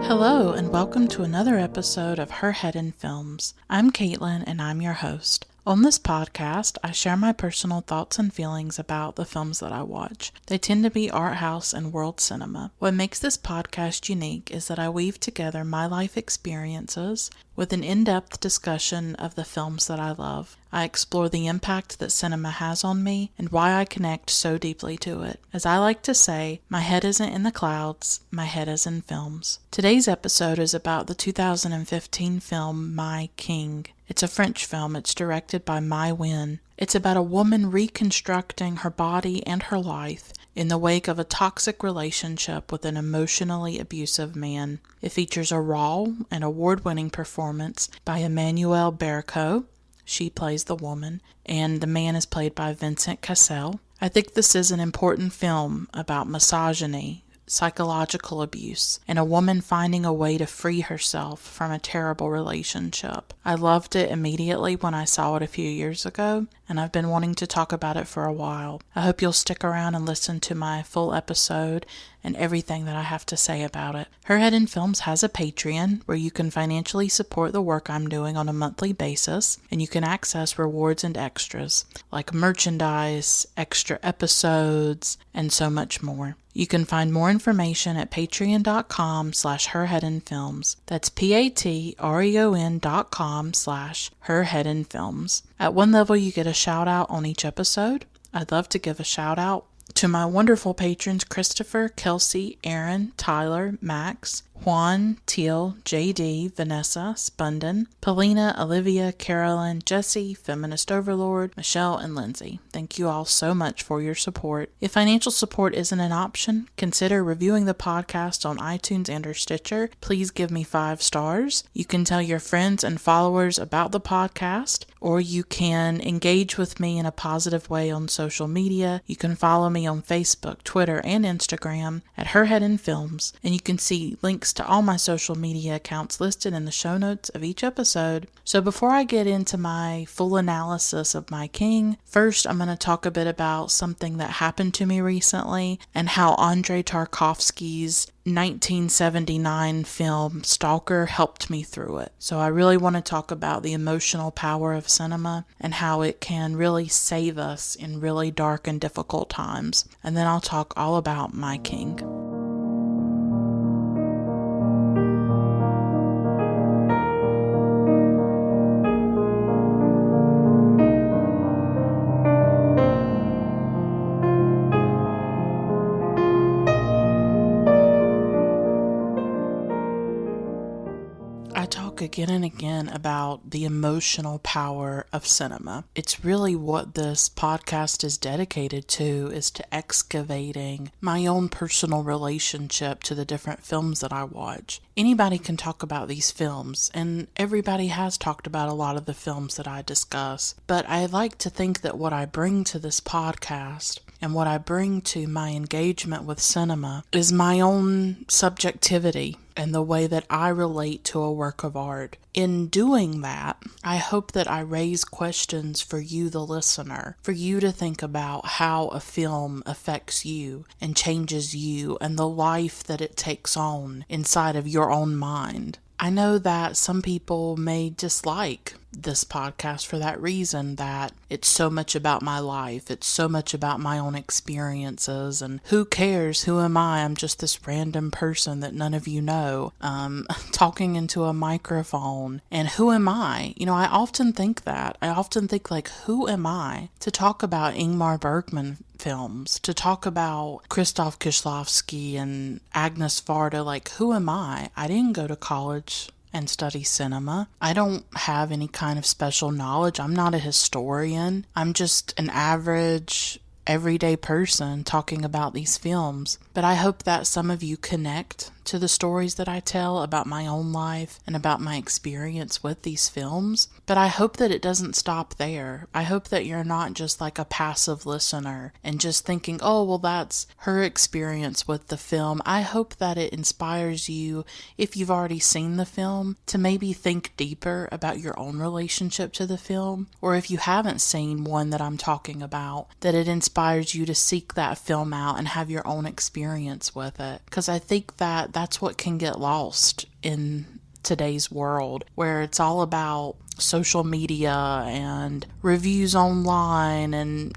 Hello, and welcome to another episode of Her Head in Films. I'm Caitlin, and I'm your host. On this podcast, I share my personal thoughts and feelings about the films that I watch. They tend to be art house and world cinema. What makes this podcast unique is that I weave together my life experiences with an in-depth discussion of the films that I love. I explore the impact that cinema has on me and why I connect so deeply to it. As I like to say, my head isn't in the clouds, my head is in films. Today's episode is about the 2015 film My King. It's a French film. It's directed by Maïwenn. It's about a woman reconstructing her body and her life in the wake of a toxic relationship with an emotionally abusive man. It features a raw and award-winning performance by Emmanuelle Bercot. She plays the woman, and the man is played by Vincent Cassel. I think this is an important film about misogyny, psychological abuse, and a woman finding a way to free herself from a terrible relationship. I loved it immediately when I saw it a few years ago, and I've been wanting to talk about it for a while. I hope you'll stick around and listen to my full episode and everything that I have to say about it. Her Head in Films has a Patreon where you can financially support the work I'm doing on a monthly basis, and you can access rewards and extras like merchandise, extra episodes, and so much more. You can find more information at patreon.com/herheadinfilms. That's patreon.com/herheadinfilms. At one level, you get a shout out on each episode. I'd love to give a shout out to my wonderful patrons Christopher, Kelsey, Aaron, Tyler, Max, Juan, Teal, JD, Vanessa, Spunden, Paulina, Olivia, Carolyn, Jesse, Feminist Overlord, Michelle, and Lindsay. Thank you all so much for your support. If financial support isn't an option, consider reviewing the podcast on iTunes and or Stitcher. Please give me 5 stars. You can tell your friends and followers about the podcast, or you can engage with me in a positive way on social media. You can follow me on Facebook, Twitter, and Instagram at Her Head in Films, and you can see links to all my social media accounts listed in the show notes of each episode. So before I get into my full analysis of My King, first I'm going to talk a bit about something that happened to me recently and how Andrei Tarkovsky's 1979 film Stalker helped me through it. So I really want to talk about the emotional power of cinema and how it can really save us in really dark and difficult times. And then I'll talk all about My King. I talk again and again about the emotional power of cinema. It's really what this podcast is dedicated to, is to excavating my own personal relationship to the different films that I watch. Anybody can talk about these films, and everybody has talked about a lot of the films that I discuss, but I like to think that what I bring to this podcast and what I bring to my engagement with cinema is my own subjectivity and the way that I relate to a work of art. In doing that, I hope that I raise questions for you, the listener, for you to think about how a film affects you and changes you and the life that it takes on inside of your own mind. I know that some people may dislike this podcast for that reason, that it's so much about my life, it's so much about my own experiences, and who cares, who am I? I'm just this random person that none of you know, talking into a microphone, and who am I? You know, I often think that. I often think, like, who am I to talk about Ingmar Bergman films, to talk about Krzysztof Kieślowski and Agnes Varda? Like, who am I? I didn't go to college and study cinema. I don't have any kind of special knowledge. I'm not a historian. I'm just an average, everyday person talking about these films. But I hope that some of you connect to the stories that I tell about my own life and about my experience with these films. But I hope that it doesn't stop there. I hope that you're not just like a passive listener and just thinking, oh, well, that's her experience with the film. I hope that it inspires you, if you've already seen the film, to maybe think deeper about your own relationship to the film. Or if you haven't seen one that I'm talking about, that it inspires you to seek that film out and have your own experience with it. Because I think that that's what can get lost in today's world, where it's all about social media and reviews online and,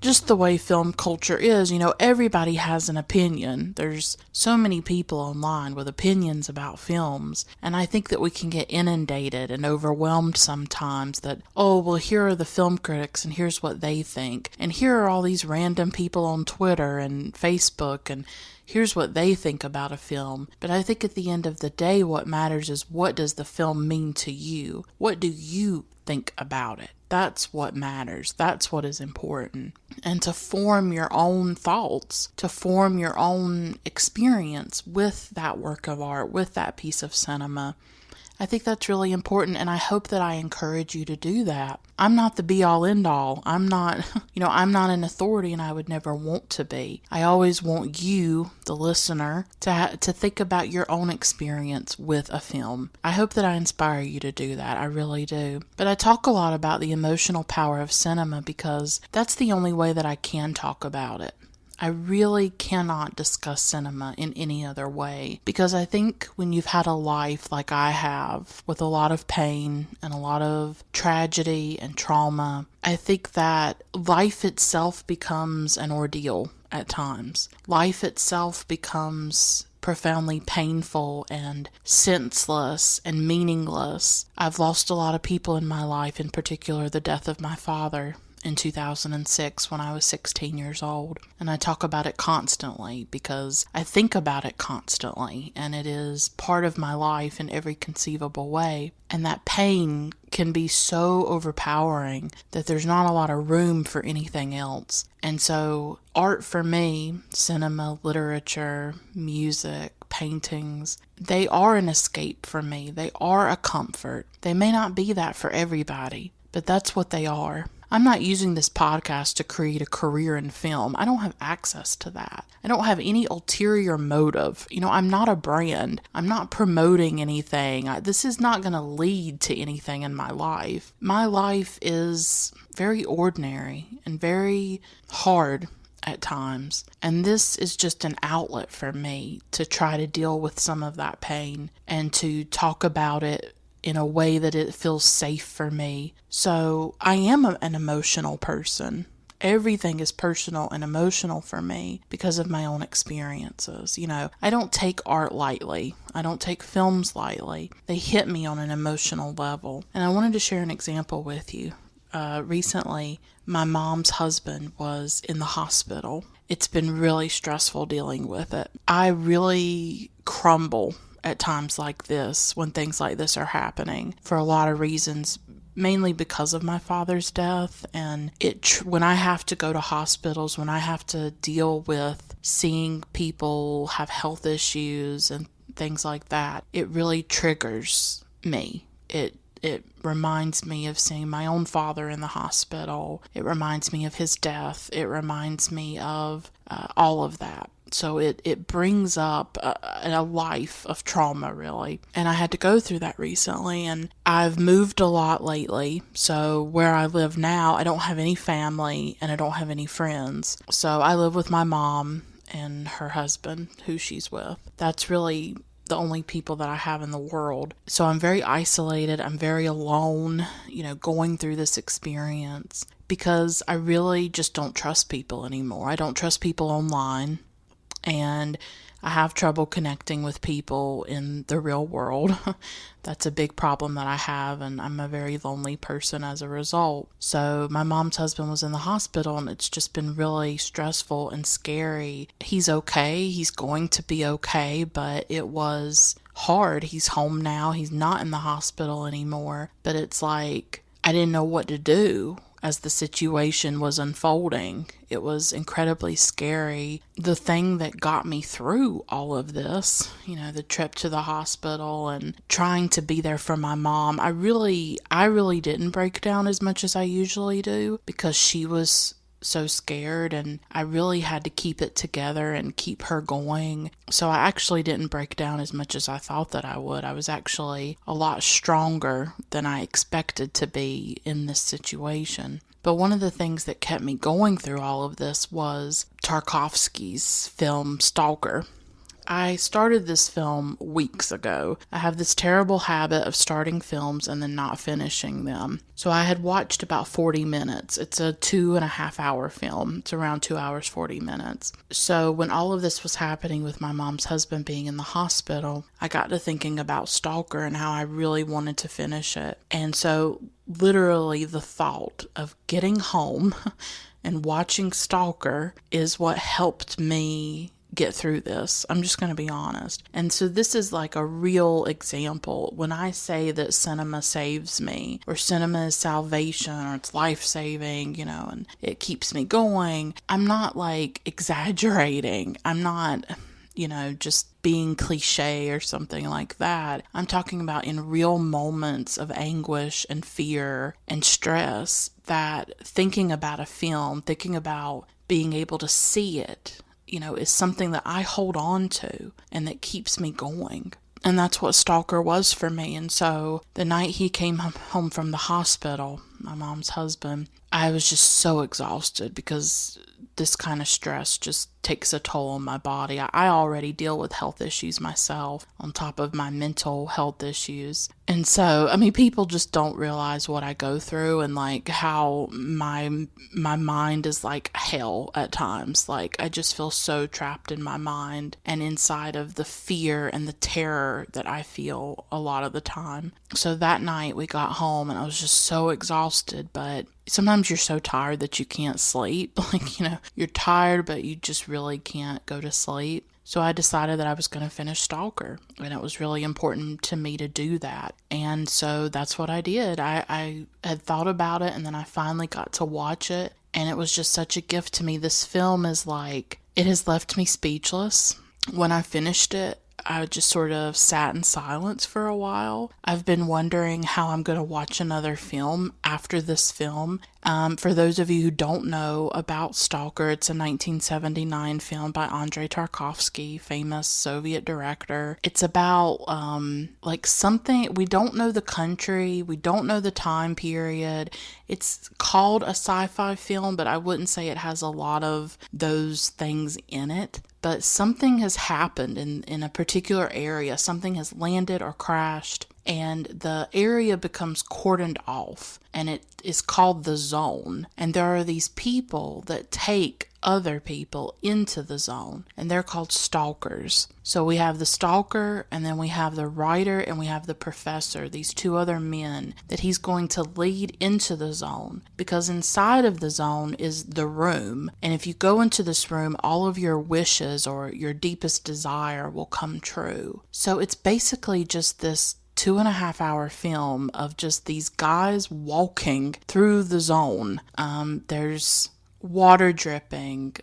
just the way film culture is. Everybody has an opinion. There's so many people online with opinions about films, and I think that we can get inundated and overwhelmed sometimes that, oh, well, here are the film critics and here's what they think, and here are all these random people on Twitter and Facebook, and here's what they think about a film. But I think at the end of the day, what matters is, what does the film mean to you? What do you think about it? That's what matters. That's what is important. And to form your own thoughts, to form your own experience with that work of art, with that piece of cinema, I think that's really important, and I hope that I encourage you to do that. I'm not the be-all, end-all. I'm not an authority, and I would never want to be. I always want you, the listener, to think about your own experience with a film. I hope that I inspire you to do that. I really do. But I talk a lot about the emotional power of cinema because that's the only way that I can talk about it. I really cannot discuss cinema in any other way, because I think when you've had a life like I have, with a lot of pain and a lot of tragedy and trauma, I think that life itself becomes an ordeal at times. Life itself becomes profoundly painful and senseless and meaningless. I've lost a lot of people in my life, in particular the death of my father in 2006 when I was 16 years old. And I talk about it constantly because I think about it constantly, and it is part of my life in every conceivable way. And that pain can be so overpowering that there's not a lot of room for anything else. And so art for me, cinema, literature, music, paintings, they are an escape for me. They are a comfort. They may not be that for everybody, but that's what they are. I'm not using this podcast to create a career in film. I don't have access to that. I don't have any ulterior motive. I'm not a brand. I'm not promoting anything. This is not going to lead to anything in my life. My life is very ordinary and very hard at times. And this is just an outlet for me to try to deal with some of that pain and to talk about it in a way that it feels safe for me. So I am an emotional person. Everything is personal and emotional for me because of my own experiences. I don't take art lightly. I don't take films lightly. They hit me on an emotional level. And I wanted to share an example with you. Recently, my mom's husband was in the hospital. It's been really stressful dealing with it. I really crumble at times like this, when things like this are happening, for a lot of reasons, mainly because of my father's death. And when I have to go to hospitals, when I have to deal with seeing people have health issues and things like that, it really triggers me. It reminds me of seeing my own father in the hospital. It reminds me of his death. It reminds me of all of that. So it brings up a life of trauma, really. And I had to go through that recently, and I've moved a lot lately. So where I live now, I don't have any family and I don't have any friends. So I live with my mom and her husband, who she's with. That's really the only people that I have in the world. So I'm very isolated. I'm very alone, going through this experience, because I really just don't trust people anymore. I don't trust people online. And I have trouble connecting with people in the real world. That's a big problem that I have, and I'm a very lonely person as a result. So my mom's husband was in the hospital, and it's just been really stressful and scary. He's okay. He's going to be okay, but it was hard. He's home now. He's not in the hospital anymore. But it's like I didn't know what to do as the situation was unfolding. It was incredibly scary. The thing that got me through all of this, the trip to the hospital and trying to be there for my mom, I really didn't break down as much as I usually do, because she was so scared, and I really had to keep it together and keep her going. So I actually didn't break down as much as I thought that I would. I was actually a lot stronger than I expected to be in this situation. But one of the things that kept me going through all of this was Tarkovsky's film Stalker. I started this film weeks ago. I have this terrible habit of starting films and then not finishing them. So I had watched about 40 minutes. It's a 2.5 hour film. It's around 2 hours, 40 minutes. So when all of this was happening with my mom's husband being in the hospital, I got to thinking about Stalker and how I really wanted to finish it. And so literally the thought of getting home and watching Stalker is what helped me get through this. I'm just going to be honest. And so this is like a real example. When I say that cinema saves me, or cinema is salvation, or it's life-saving, and it keeps me going, I'm not like exaggerating. I'm not, just being cliche or something like that. I'm talking about in real moments of anguish and fear and stress, that thinking about a film, thinking about being able to see it, is something that I hold on to and that keeps me going. And that's what Stalker was for me. And so the night he came home from the hospital, my mom's husband, I was just so exhausted because this kind of stress just takes a toll on my body. I already deal with health issues myself on top of my mental health issues. And so, people just don't realize what I go through and like how my mind is like hell at times. Like I just feel so trapped in my mind and inside of the fear and the terror that I feel a lot of the time. So that night we got home and I was just so exhausted, but sometimes you're so tired that you can't sleep. You're tired, but you just really can't go to sleep. So I decided that I was going to finish Stalker, and it was really important to me to do that. And so that's what I did. I had thought about it, and then I finally got to watch it, and it was just such a gift to me. This film is like, it has left me speechless. When I finished it, I just sort of sat in silence for a while. I've been wondering how I'm going to watch another film after this film. For those of you who don't know about Stalker, it's a 1979 film by Andrei Tarkovsky, famous Soviet director. It's about something, we don't know the country, we don't know the time period. It's called a sci-fi film, but I wouldn't say it has a lot of those things in it. But something has happened in a particular area. Something has landed or crashed, and the area becomes cordoned off, and it is called the zone. And there are these people that take other people into the zone, and they're called stalkers. So we have the stalker, and then we have the writer, and we have the professor, these two other men that he's going to lead into the zone, because inside of the zone is the room. And if you go into this room, all of your wishes or your deepest desire will come true. So it's basically just this 2.5 hour film of just these guys walking through the zone. There's water dripping,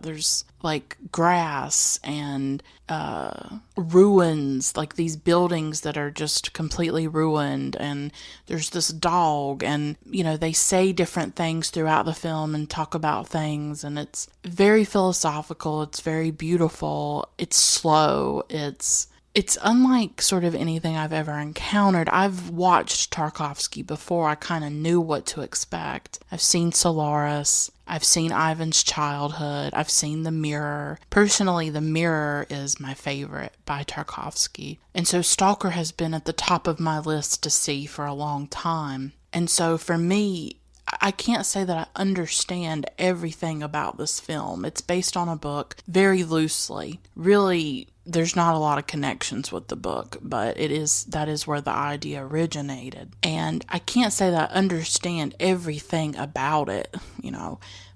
there's like grass and ruins, like these buildings that are just completely ruined, and there's this dog, and they say different things throughout the film and talk about things, and it's very philosophical, it's very beautiful, it's slow, it's unlike sort of anything I've ever encountered. I've watched Tarkovsky before. I kind of knew what to expect. I've seen Solaris. I've seen Ivan's Childhood. I've seen The Mirror. Personally, The Mirror is my favorite by Tarkovsky. And so Stalker has been at the top of my list to see for a long time. And so for me, I can't say that I understand everything about this film. It's based on a book very loosely. Really, there's not a lot of connections with the book, but that is where the idea originated. And I can't say that I understand everything about it,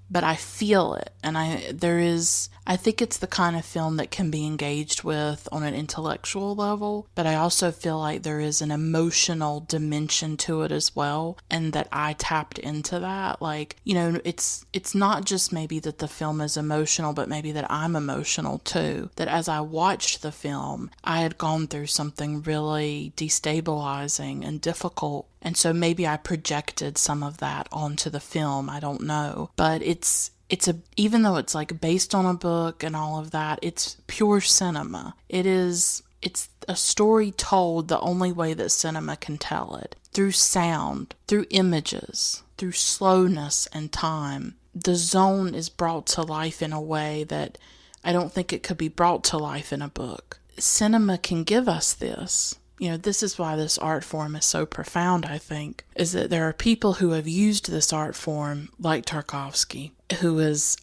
but I feel it. And I think it's the kind of film that can be engaged with on an intellectual level, but I also feel like there is an emotional dimension to it as well, and that I tapped into that. Like, it's not just maybe that the film is emotional, but maybe that I'm emotional too. That as I watched the film, I had gone through something really destabilizing and difficult, and so maybe I projected some of that onto the film. I don't know, but even though it's like based on a book and all of that, it's pure cinema. It's a story told the only way that cinema can tell it. Through sound, through images, through slowness and time. The zone is brought to life in a way that I don't think it could be brought to life in a book. Cinema can give us this. This is why this art form is so profound, I think, is that there are people who have used this art form, like Tarkovsky, who was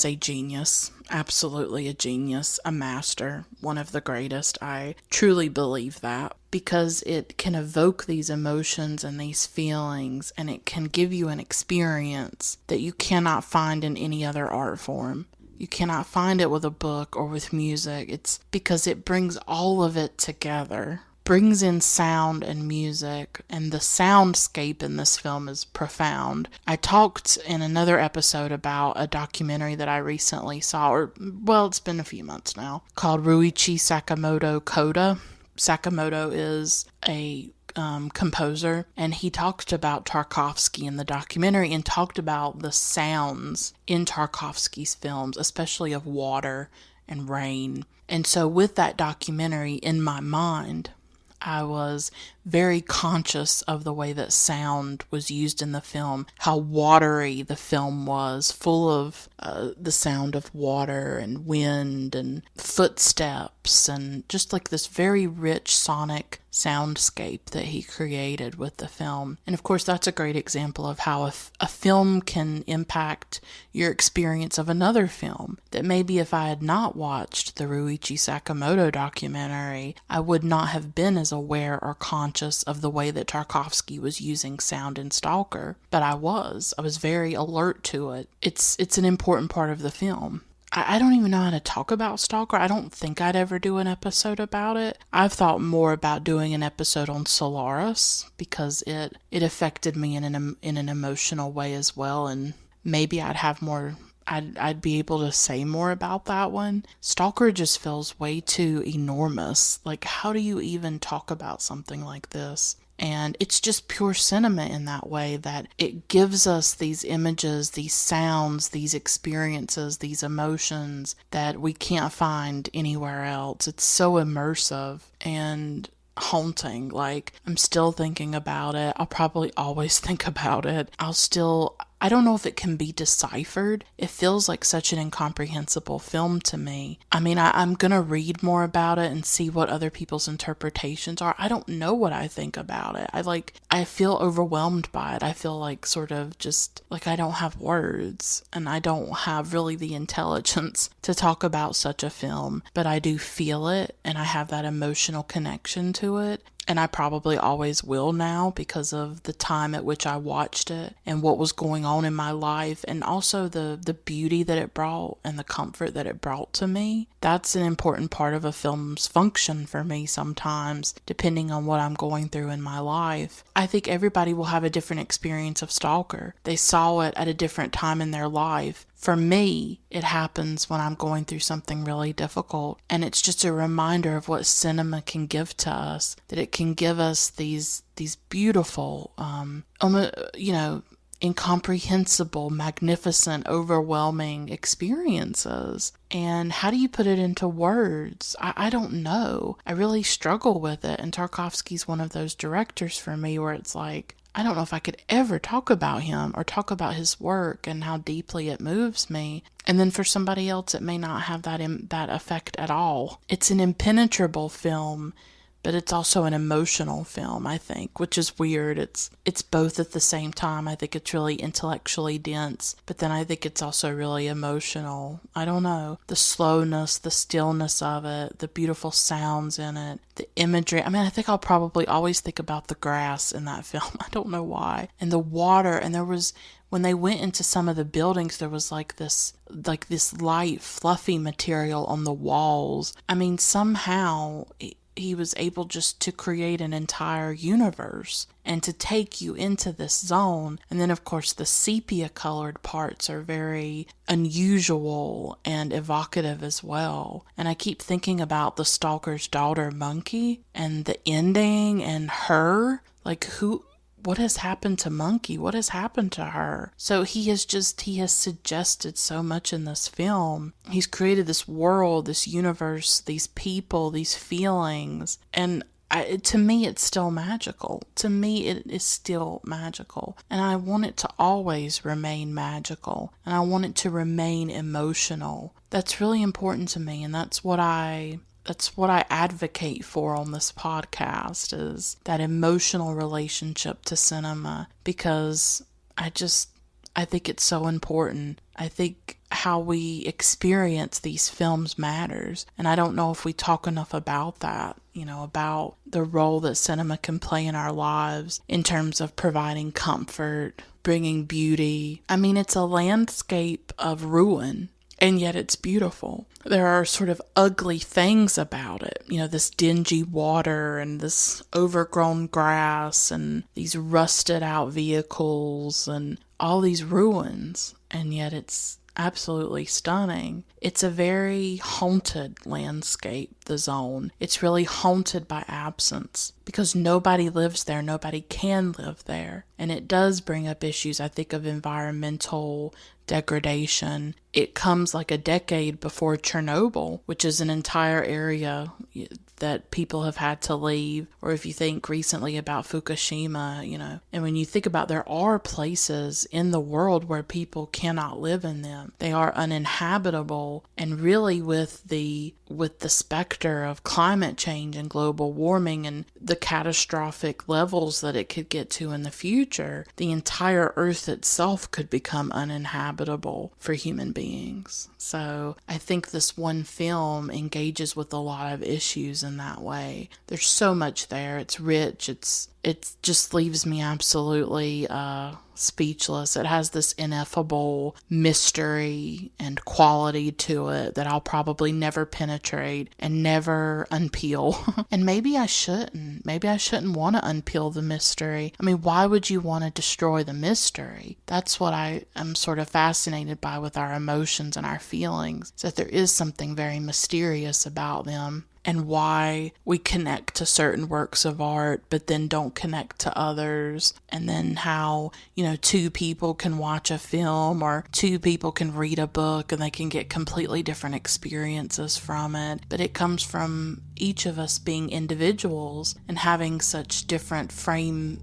a genius, absolutely a genius, a master, one of the greatest. I truly believe that, because it can evoke these emotions and these feelings, and it can give you an experience that you cannot find in any other art form. You cannot find it with a book or with music. It's because it brings all of it together. Brings in sound and music, and the soundscape in this film is profound. I talked in another episode about a documentary that I recently saw, it's been a few months now, called Ruichi Sakamoto Coda. Sakamoto is a composer, and he talked about Tarkovsky in the documentary and talked about the sounds in Tarkovsky's films, especially of water and rain. And so with that documentary in my mind, I was very conscious of the way that sound was used in the film, how watery the film was, full of the sound of water and wind and footsteps, and just like this very rich sonic soundscape that he created with the film. And of course, that's a great example of how a film can impact your experience of another film, that maybe if I had not watched the Ruichi Sakamoto documentary, I would not have been as aware or conscious of the way that Tarkovsky was using sound in Stalker. But I was very alert to it. It's an important part of the film. I don't even know how to talk about Stalker. I don't think I'd ever do an episode about it. I've thought more about doing an episode on Solaris, because it affected me in an emotional way as well, and maybe I'd be able to say more about that one. Stalker just feels way too enormous. Like, how do you even talk about something like this? And it's just pure cinema in that way, that it gives us these images, these sounds, these experiences, these emotions that we can't find anywhere else. It's so immersive and haunting. Like, I'm still thinking about it. I'll probably always think about it. I don't know if it can be deciphered. It feels like such an incomprehensible film to me. I mean, I'm going to read more about it and see what other people's interpretations are. I don't know what I think about it. I feel overwhelmed by it. I feel like sort of just like I don't have words, and I don't have really the intelligence to talk about such a film, but I do feel it, and I have that emotional connection to it. And I probably always will now, because of the time at which I watched it and what was going on in my life, and also the beauty that it brought and the comfort that it brought to me. That's an important part of a film's function for me sometimes, depending on what I'm going through in my life. I think everybody will have a different experience of Stalker. They saw it at a different time in their life. For me, it happens when I'm going through something really difficult, and it's just a reminder of what cinema can give to us, that it can give us these beautiful, incomprehensible, magnificent, overwhelming experiences. And how do you put it into words? I don't know. I really struggle with it, and Tarkovsky's one of those directors for me where it's like, I don't know if I could ever talk about him or talk about his work and how deeply it moves me. And then for somebody else, it may not have that effect at all. It's an impenetrable film, but it's also an emotional film, I think, which is weird. It's both at the same time. I think it's really intellectually dense, but then I think it's also really emotional. I don't know. The slowness, the stillness of it, the beautiful sounds in it, the imagery. I mean, I think I'll probably always think about the grass in that film. I don't know why. And the water, and there was, when they went into some of the buildings, there was like this light, fluffy material on the walls. I mean, somehow he was able just to create an entire universe and to take you into this zone. And then, of course, the sepia colored parts are very unusual and evocative as well. And I keep thinking about the Stalker's daughter, Monkey, and the ending, and her. Like, what has happened to Monkey? What has happened to her? So he has suggested so much in this film. He's created this world, this universe, these people, these feelings. And to me, it's still magical. To me, it is still magical. And I want it to always remain magical. And I want it to remain emotional. That's really important to me. And that's what I advocate for on this podcast, is that emotional relationship to cinema, because I think it's so important. I think how we experience these films matters. And I don't know if we talk enough about that, about the role that cinema can play in our lives in terms of providing comfort, bringing beauty. I mean, it's a landscape of ruin, and yet it's beautiful. There are sort of ugly things about it, this dingy water and this overgrown grass and these rusted out vehicles and all these ruins, and yet it's absolutely stunning. It's a very haunted landscape, the zone. It's really haunted by absence because nobody lives there, nobody can live there. And it does bring up issues, I think, of environmental degradation. It comes like a decade before Chernobyl, which is an entire area that people have had to leave. Or if you think recently about Fukushima, and when you think about, there are places in the world where people cannot live in them. They are uninhabitable, and really with the specter of climate change and global warming and the catastrophic levels that it could get to in the future, the entire earth itself could become uninhabitable for human beings. So I think this one film engages with a lot of issues in that way. There's so much there. It's rich. It just leaves me absolutely speechless. It has this ineffable mystery and quality to it that I'll probably never penetrate and never unpeel. And maybe I shouldn't. Maybe I shouldn't want to unpeel the mystery. I mean, why would you want to destroy the mystery? That's what I am sort of fascinated by with our emotions and our feelings, is that there is something very mysterious about them. And why we connect to certain works of art, but then don't connect to others. And then how, two people can watch a film or two people can read a book and they can get completely different experiences from it. But it comes from each of us being individuals and having such different frames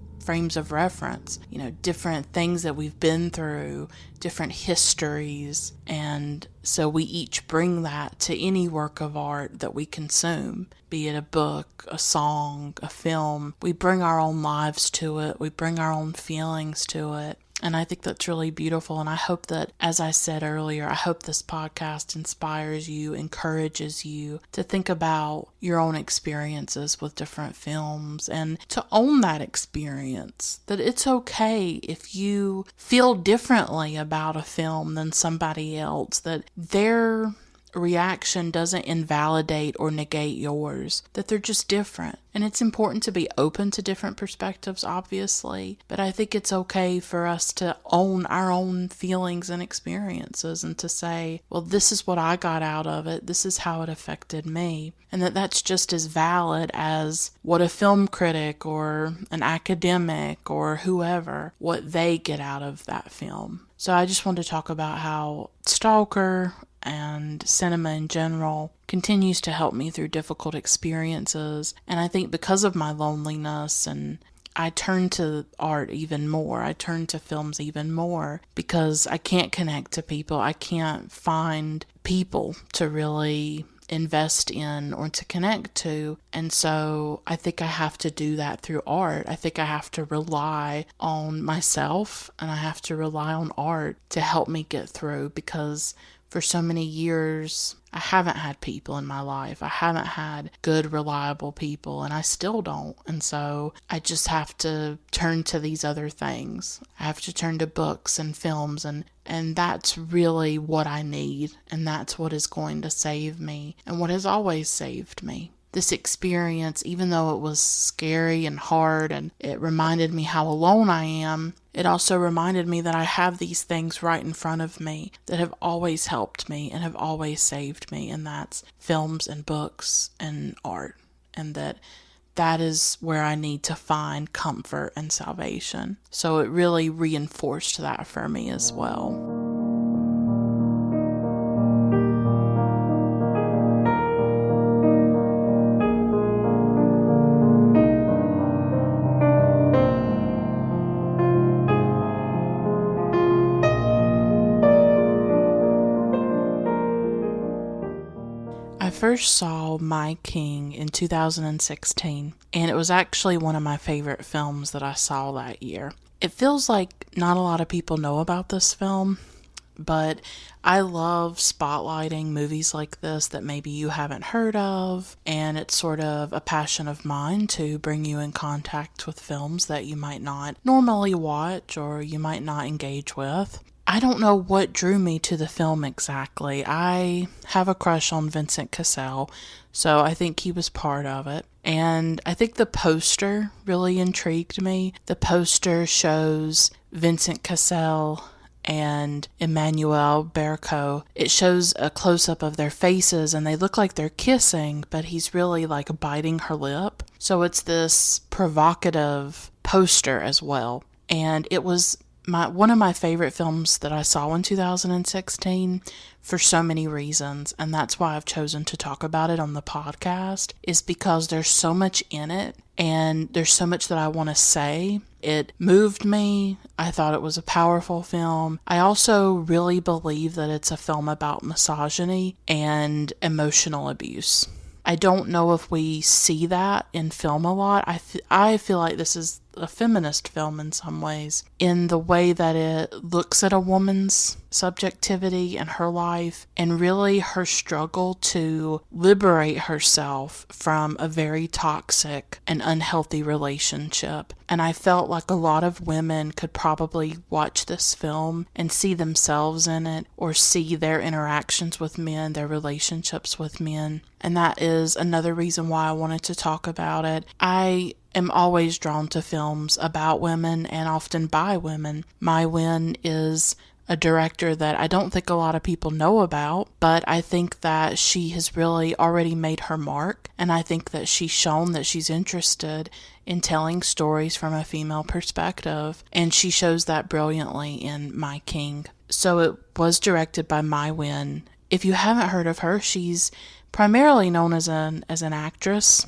of reference, different things that we've been through, different histories, and so we each bring that to any work of art that we consume, be it a book, a song, a film. We bring our own lives to it, we bring our own feelings to it. And I think that's really beautiful. And I hope that, as I said earlier, I hope this podcast inspires you, encourages you to think about your own experiences with different films and to own that experience. That it's okay if you feel differently about a film than somebody else, that their reaction doesn't invalidate or negate yours, that they're just different. And it's important to be open to different perspectives, obviously, but I think it's okay for us to own our own feelings and experiences and to say, well, this is what I got out of it, this is how it affected me, and that's just as valid as what a film critic or an academic or whoever, what they get out of that film. So I just wanted to talk about how Stalker and cinema in general continues to help me through difficult experiences. And I think because of my loneliness, and I turn to art even more, I turn to films even more because I can't connect to people. I can't find people to really invest in or to connect to. And so I think I have to do that through art. I think I have to rely on myself and I have to rely on art to help me get through, because for so many years, I haven't had people in my life. I haven't had good, reliable people, and I still don't. And so I just have to turn to these other things. I have to turn to books and films, and that's really what I need, and that's what is going to save me, and what has always saved me. This experience, even though it was scary and hard, and it reminded me how alone I am, it also reminded me that I have these things right in front of me that have always helped me and have always saved me, and that's films and books and art, and that is where I need to find comfort and salvation. So it really reinforced that for me as well. I first saw My King in 2016, and it was actually one of my favorite films that I saw that year. It feels like not a lot of people know about this film, but I love spotlighting movies like this that maybe you haven't heard of, and it's sort of a passion of mine to bring you in contact with films that you might not normally watch or you might not engage with. I don't know what drew me to the film exactly. I have a crush on Vincent Cassel, so I think he was part of it. And I think the poster really intrigued me. The poster shows Vincent Cassel and Emmanuelle Bercot. It shows a close-up of their faces and they look like they're kissing, but he's really like biting her lip. So it's this provocative poster as well. And it was one of my favorite films that I saw in 2016 for so many reasons, and that's why I've chosen to talk about it on the podcast, is because there's so much in it and there's so much that I want to say. It moved me. I thought it was a powerful film. I also really believe that it's a film about misogyny and emotional abuse. I don't know if we see that in film a lot. I feel like this is a feminist film in some ways, in the way that it looks at a woman's subjectivity and her life and really her struggle to liberate herself from a very toxic and unhealthy relationship. And I felt like a lot of women could probably watch this film and see themselves in it, or see their interactions with men, their relationships with men. And that is another reason why I wanted to talk about it. I am always drawn to films about women and often by women. Maïwenn is a director that I don't think a lot of people know about, but I think that she has really already made her mark, and I think that she's shown that she's interested in telling stories from a female perspective, and she shows that brilliantly in My King. So it was directed by Maïwenn. If you haven't heard of her, she's primarily known as an actress.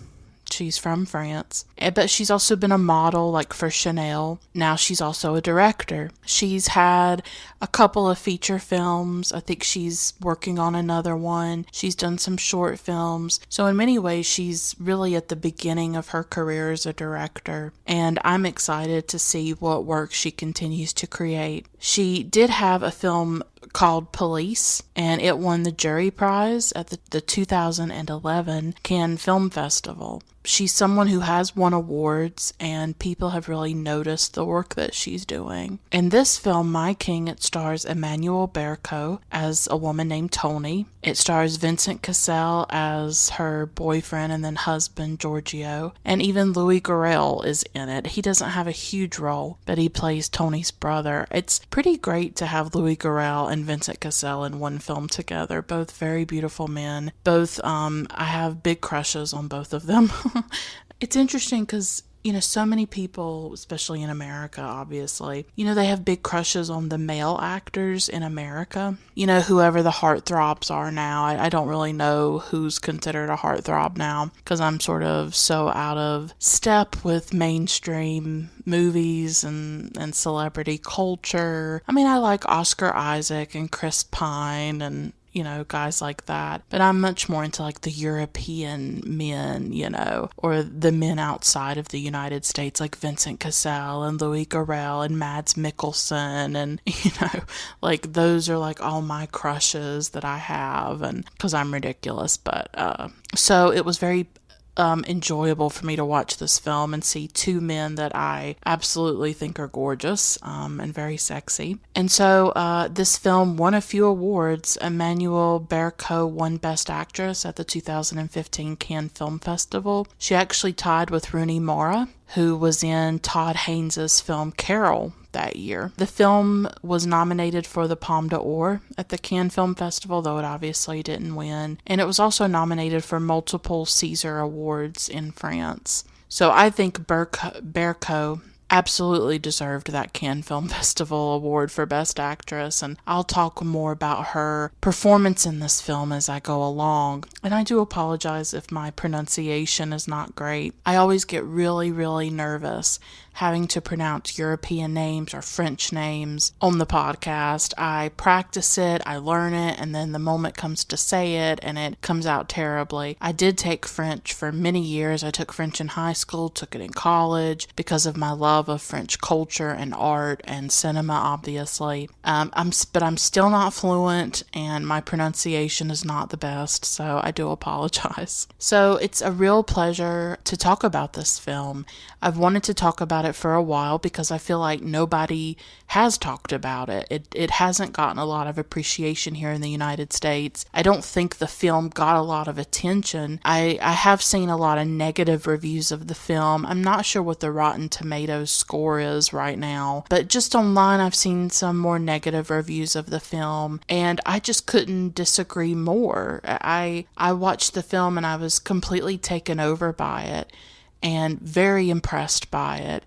She's from France, but she's also been a model, like for Chanel. Now she's also a director. She's had a couple of feature films. I think she's working on another one. She's done some short films. So in many ways, she's really at the beginning of her career as a director. And I'm excited to see what work she continues to create. She did have a film called Police, and it won the jury prize at the 2011 Cannes Film Festival. She's someone who has won awards, and people have really noticed the work that she's doing. In this film, My King, it stars Emmanuelle Bercot as a woman named Tony. It stars Vincent Cassel as her boyfriend and then husband, Giorgio. And even Louis Garrel is in it. He doesn't have a huge role, but he plays Tony's brother. It's pretty great to have Louis Garrel and Vincent Cassel in one film together. Both very beautiful men. Both, I have big crushes on both of them. It's interesting because, so many people, especially in America, obviously, they have big crushes on the male actors in America. Whoever the heartthrobs are now. I don't really know who's considered a heartthrob now because I'm sort of so out of step with mainstream movies and celebrity culture. I mean, I like Oscar Isaac and Chris Pine and guys like that. But I'm much more into like the European men, or the men outside of the United States, like Vincent Cassel and Louis Garrel and Mads Mikkelsen. And, like those are like all my crushes that I have, and because I'm ridiculous. But so it was very enjoyable for me to watch this film and see two men that I absolutely think are gorgeous and very sexy. And so this film won a few awards. Emmanuelle Bercot won Best Actress at the 2015 Cannes Film Festival. She actually tied with Rooney Mara, who was in Todd Haynes' film Carol that year. The film was nominated for the Palme d'Or at the Cannes Film Festival, though it obviously didn't win. And it was also nominated for multiple César Awards in France. So I think Bercot absolutely deserved that Cannes Film Festival award for Best Actress, and I'll talk more about her performance in this film as I go along. And I do apologize if my pronunciation is not great. I always get really, really nervous having to pronounce European names or French names on the podcast. I practice it, I learn it, and then the moment comes to say it and it comes out terribly. I did take French for many years. I took French in high school, took it in college because of my love of French culture and art and cinema, obviously. But I'm still not fluent, and my pronunciation is not the best, so I do apologize. So it's a real pleasure to talk about this film. I've wanted to talk about it for a while because I feel like nobody has talked about it. It hasn't gotten a lot of appreciation here in the United States. I don't think the film got a lot of attention. I have seen a lot of negative reviews of the film. I'm not sure what the Rotten Tomatoes score is right now, but just online I've seen some more negative reviews of the film, and I just couldn't disagree more. I watched the film and I was completely taken over by it and very impressed by it.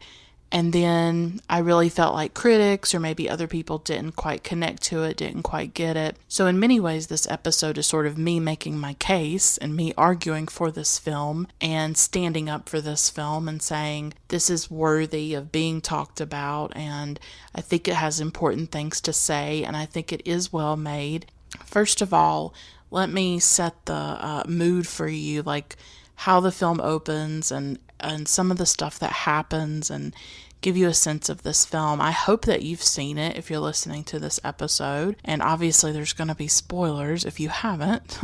And then I really felt like critics or maybe other people didn't quite connect to it, didn't quite get it. So in many ways, this episode is sort of me making my case and me arguing for this film and standing up for this film and saying this is worthy of being talked about, and I think it has important things to say, and I think it is well made. First of all, let me set the mood for you, like how the film opens and some of the stuff that happens, and give you a sense of this film. I hope that you've seen it if you're listening to this episode, and obviously there's going to be spoilers if you haven't.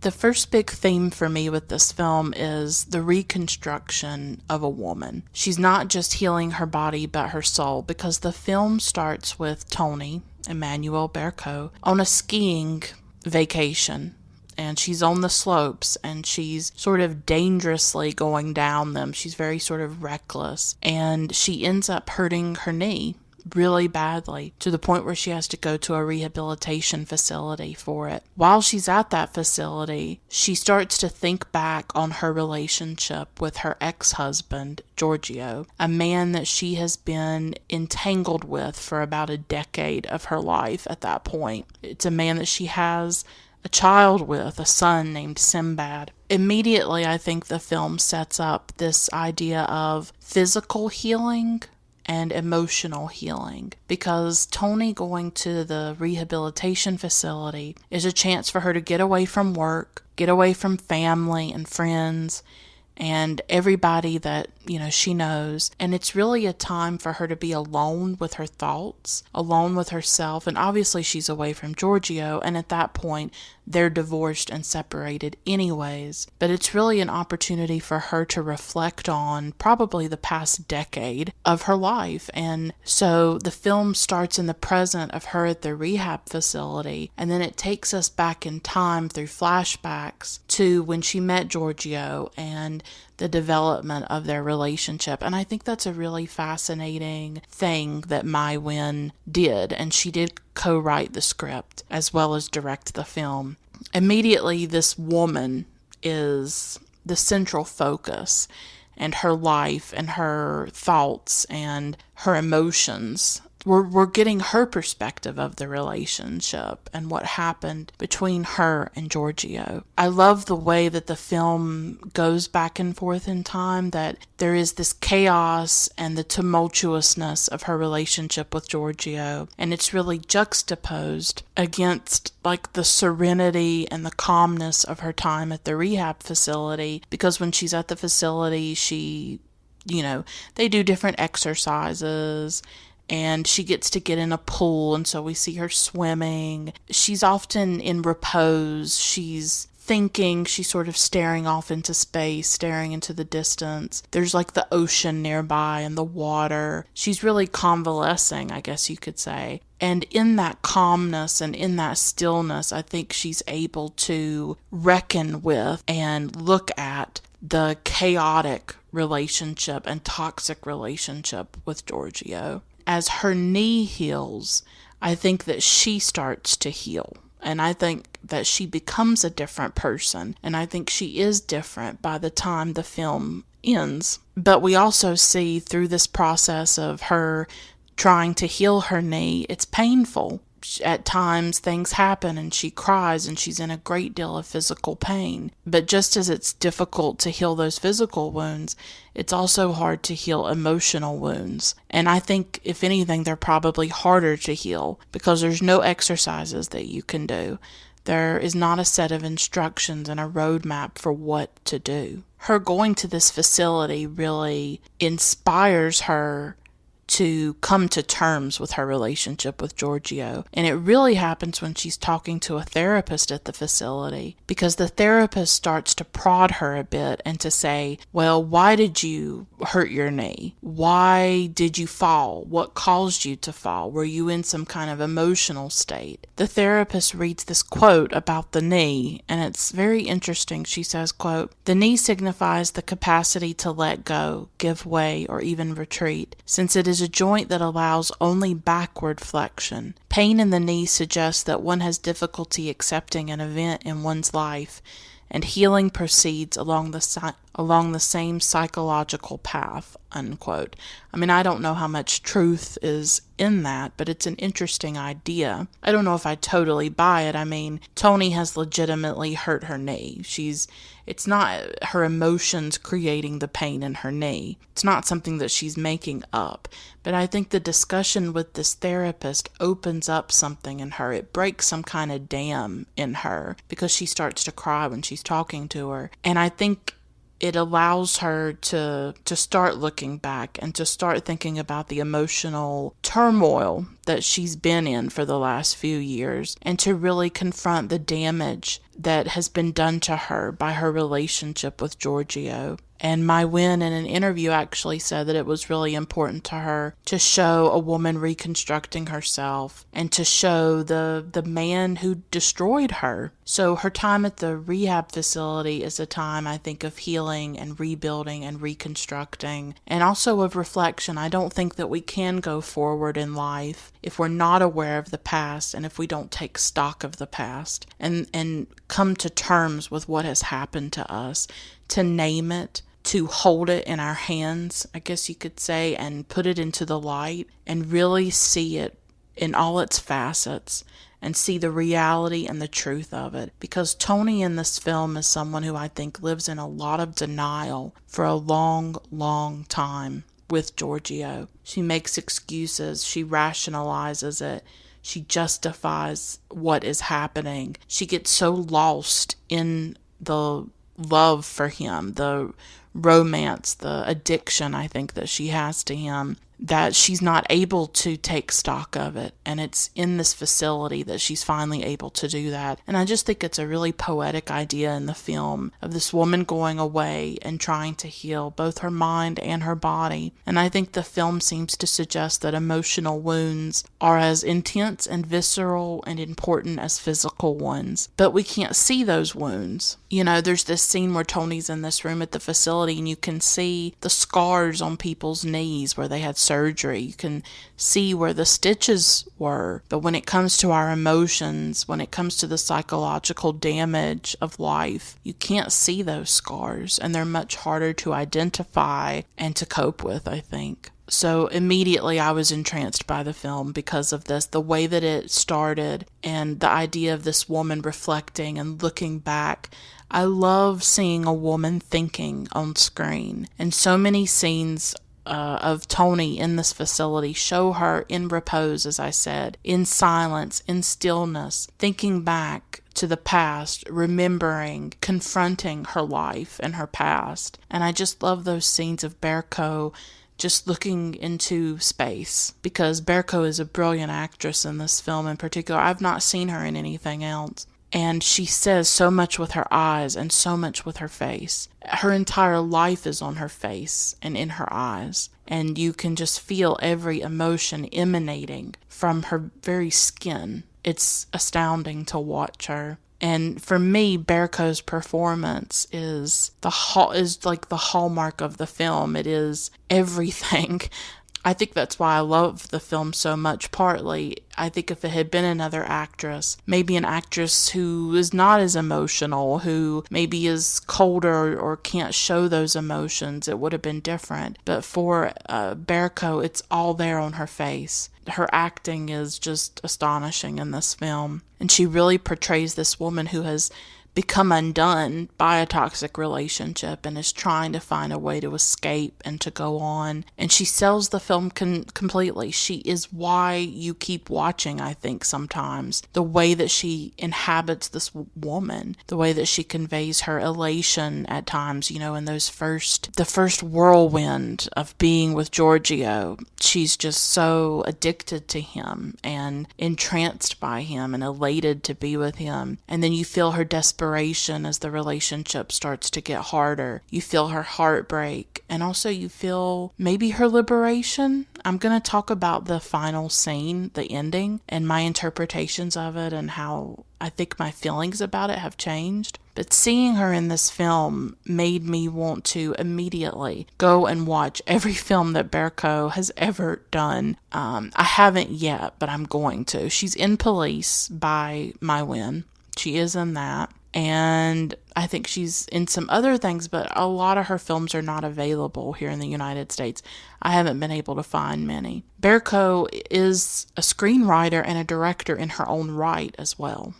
The first big theme for me with this film is the reconstruction of a woman. She's not just healing her body but her soul, because the film starts with Tony, Emmanuelle Bercot, on a skiing vacation. And she's on the slopes and she's sort of dangerously going down them. She's very sort of reckless. And she ends up hurting her knee really badly to the point where she has to go to a rehabilitation facility for it. While she's at that facility, she starts to think back on her relationship with her ex-husband, Giorgio, a man that she has been entangled with for about a decade of her life at that point. It's a man that she has a child with, a son named Sinbad. Immediately, I think the film sets up this idea of physical healing and emotional healing, because Tony going to the rehabilitation facility is a chance for her to get away from work, get away from family and friends and everybody that, she knows. And it's really a time for her to be alone with her thoughts, alone with herself. And obviously she's away from Giorgio, and at that point they're divorced and separated anyways. But it's really an opportunity for her to reflect on probably the past decade of her life. And so the film starts in the present of her at the rehab facility, and then it takes us back in time through flashbacks to when she met Giorgio and the development of their relationship. And I think that's a really fascinating thing that Maïwenn did, and she did co-write the script as well as direct the film. Immediately, this woman is the central focus, and her life and her thoughts and her emotions. We're getting her perspective of the relationship and what happened between her and Giorgio. I love the way that the film goes back and forth in time, that there is this chaos and the tumultuousness of her relationship with Giorgio, and it's really juxtaposed against like the serenity and the calmness of her time at the rehab facility, because when she's at the facility, she, they do different exercises, and she gets to get in a pool, and so we see her swimming. She's often in repose. She's thinking, she's sort of staring off into space, staring into the distance. There's like the ocean nearby and the water. She's really convalescing, I guess you could say. And in that calmness and in that stillness, I think she's able to reckon with and look at the chaotic relationship and toxic relationship with Giorgio. As her knee heals, I think that she starts to heal. And I think that she becomes a different person. And I think she is different by the time the film ends. But we also see through this process of her trying to heal her knee, it's painful. at times things happen and she cries and she's in a great deal of physical pain. But just as it's difficult to heal those physical wounds, it's also hard to heal emotional wounds. And I think, if anything, they're probably harder to heal because there's no exercises that you can do. There is not a set of instructions and a roadmap for what to do. Her going to this facility really inspires her to come to terms with her relationship with Giorgio. And it really happens when she's talking to a therapist at the facility, because the therapist starts to prod her a bit and to say, well, why did you hurt your knee? Why did you fall? What caused you to fall? Were you in some kind of emotional state? The therapist reads this quote about the knee, and it's very interesting. She says, quote, "The knee signifies the capacity to let go, give way, or even retreat, since it is a joint that allows only backward flexion. Pain in the knee suggests that one has difficulty accepting an event in one's life, and healing proceeds along the same psychological path," unquote. I mean, I don't know how much truth is in that, but it's an interesting idea. I don't know if I totally buy it. I mean, Toni has legitimately hurt her knee. It's not her emotions creating the pain in her knee. It's not something that she's making up. But I think the discussion with this therapist opens up something in her. It breaks some kind of dam in her because she starts to cry when she's talking to her. And I think it allows her to start looking back and to start thinking about the emotional turmoil that she's been in for the last few years, and to really confront the damage that has been done to her by her relationship with Giorgio. And Maïwenn, in an interview, actually said that it was really important to her to show a woman reconstructing herself and to show the man who destroyed her. So her time at the rehab facility is a time, I think, of healing and rebuilding and reconstructing, and also of reflection. I don't think that we can go forward in life if we're not aware of the past and if we don't take stock of the past and come to terms with what has happened to us, to name it, to hold it in our hands, I guess you could say, and put it into the light and really see it in all its facets and see the reality and the truth of it. Because Toni in this film is someone who I think lives in a lot of denial for a long, long time with Giorgio. She makes excuses, she rationalizes it, she justifies what is happening. She gets so lost in the love for him, the romance, the addiction I think that she has to him, that she's not able to take stock of it. And it's in this facility that she's finally able to do that. And I just think it's a really poetic idea in the film of this woman going away and trying to heal both her mind and her body. And I think the film seems to suggest that emotional wounds are as intense and visceral and important as physical ones. But we can't see those wounds. You know, there's this scene where Toni's in this room at the facility and you can see the scars on people's knees where they had surgery. You can see where the stitches were. But when it comes to our emotions, when it comes to the psychological damage of life, you can't see those scars, and they're much harder to identify and to cope with, I think. So immediately I was entranced by the film because of this, the way that it started and the idea of this woman reflecting and looking back. I love seeing a woman thinking on screen, and so many scenes of Toni in this facility show her in repose, as I said, in silence, in stillness, thinking back to the past, remembering, confronting her life and her past. And I just love those scenes of Bercot just looking into space, because Bercot is a brilliant actress in this film in particular. I've not seen her in anything else. And she says so much with her eyes and so much with her face. Her entire life is on her face and in her eyes. And you can just feel every emotion emanating from her very skin. It's astounding to watch her. And for me, Bercot's performance is like the hallmark of the film. It is everything. I think that's why I love the film so much. Partly, I think if it had been another actress, maybe an actress who is not as emotional, who maybe is colder or can't show those emotions, it would have been different. But for Bercot, it's all there on her face. her acting is just astonishing in this film. And she really portrays this woman who has become undone by a toxic relationship and is trying to find a way to escape and to go on. And she sells the film completely. She is why you keep watching, I think, sometimes. The way that she inhabits this woman, the way that she conveys her elation at times, you know, in the first whirlwind of being with Giorgio. She's just so addicted to him and entranced by him and elated to be with him. And then you feel her desperation as the relationship starts to get harder. You feel her heartbreak, and also you feel maybe her liberation. I'm going to talk about the final scene, the ending, and my interpretations of it and how I think my feelings about it have changed. But seeing her in this film made me want to immediately go and watch every film that Bercot has ever done. I haven't yet, but I'm going to. She's in Police by Maïwenn. She is in that. And I think she's in some other things, but a lot of her films are not available here in the United States. I haven't been able to find many. Bercot is a screenwriter and a director in her own right as well.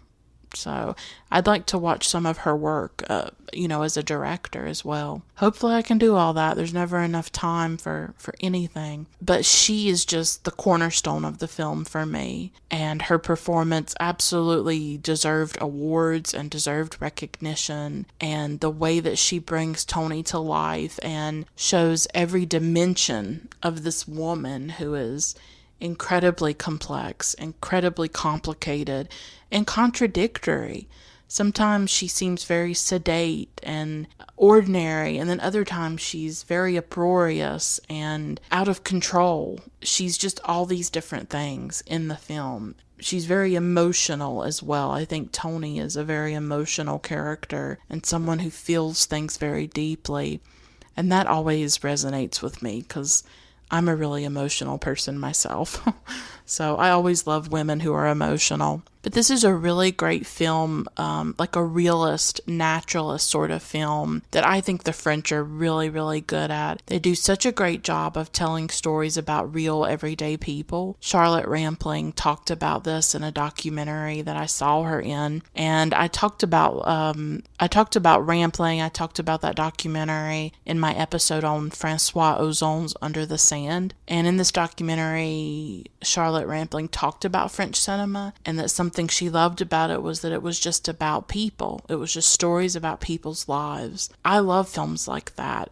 So I'd like to watch some of her work, as a director as well. Hopefully I can do all that. There's never enough time for anything. But she is just the cornerstone of the film for me. And her performance absolutely deserved awards and deserved recognition. And the way that she brings Tony to life and shows every dimension of this woman who is incredibly complex, incredibly complicated, and contradictory. Sometimes she seems very sedate and ordinary, and then other times she's very uproarious and out of control. She's just all these different things in the film. She's very emotional as well. I think Tony is a very emotional character and someone who feels things very deeply. And that always resonates with me because I'm a really emotional person myself. So I always love women who are emotional. But this is a really great film, like a realist, naturalist sort of film that I think the French are really, really good at. They do such a great job of telling stories about real everyday people. Charlotte Rampling talked about this in a documentary that I saw her in, and I talked about Rampling. I talked about that documentary in my episode on Francois Ozon's Under the Sand. And in this documentary, Charlotte Rampling talked about French cinema, and that something she loved about it was that it was just about people. It was just stories about people's lives. I love films like that.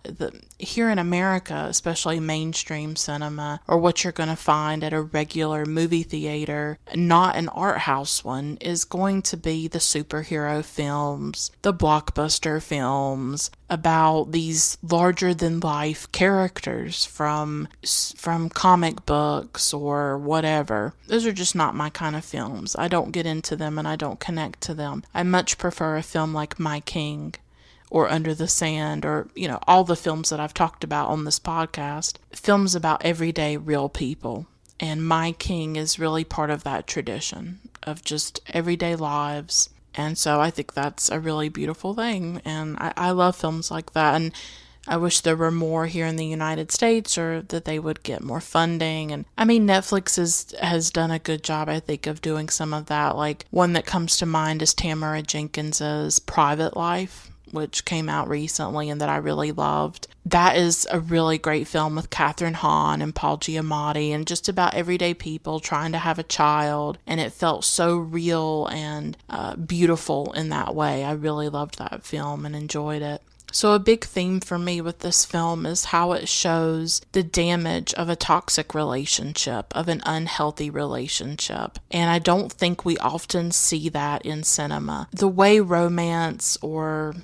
Here in America, especially mainstream cinema, or what you're going to find at a regular movie theater, not an art house one, is going to be the superhero films, the blockbuster films, about these larger-than-life characters from comic books or whatever. Those are just not my kind of films. I don't get into them and I don't connect to them. I much prefer a film like My King or Under the Sand or, all the films that I've talked about on this podcast. Films about everyday real people. And My King is really part of that tradition of just everyday lives. And so I think that's a really beautiful thing. And I love films like that. And I wish there were more here in the United States or that they would get more funding. And I mean, Netflix has done a good job, I think, of doing some of that. Like one that comes to mind is Tamara Jenkins's Private Life, which came out recently and that I really loved. That is a really great film with Kathryn Hahn and Paul Giamatti and just about everyday people trying to have a child. And it felt so real and beautiful in that way. I really loved that film and enjoyed it. So a big theme for me with this film is how it shows the damage of a toxic relationship, of an unhealthy relationship. And I don't think we often see that in cinema. The way romance or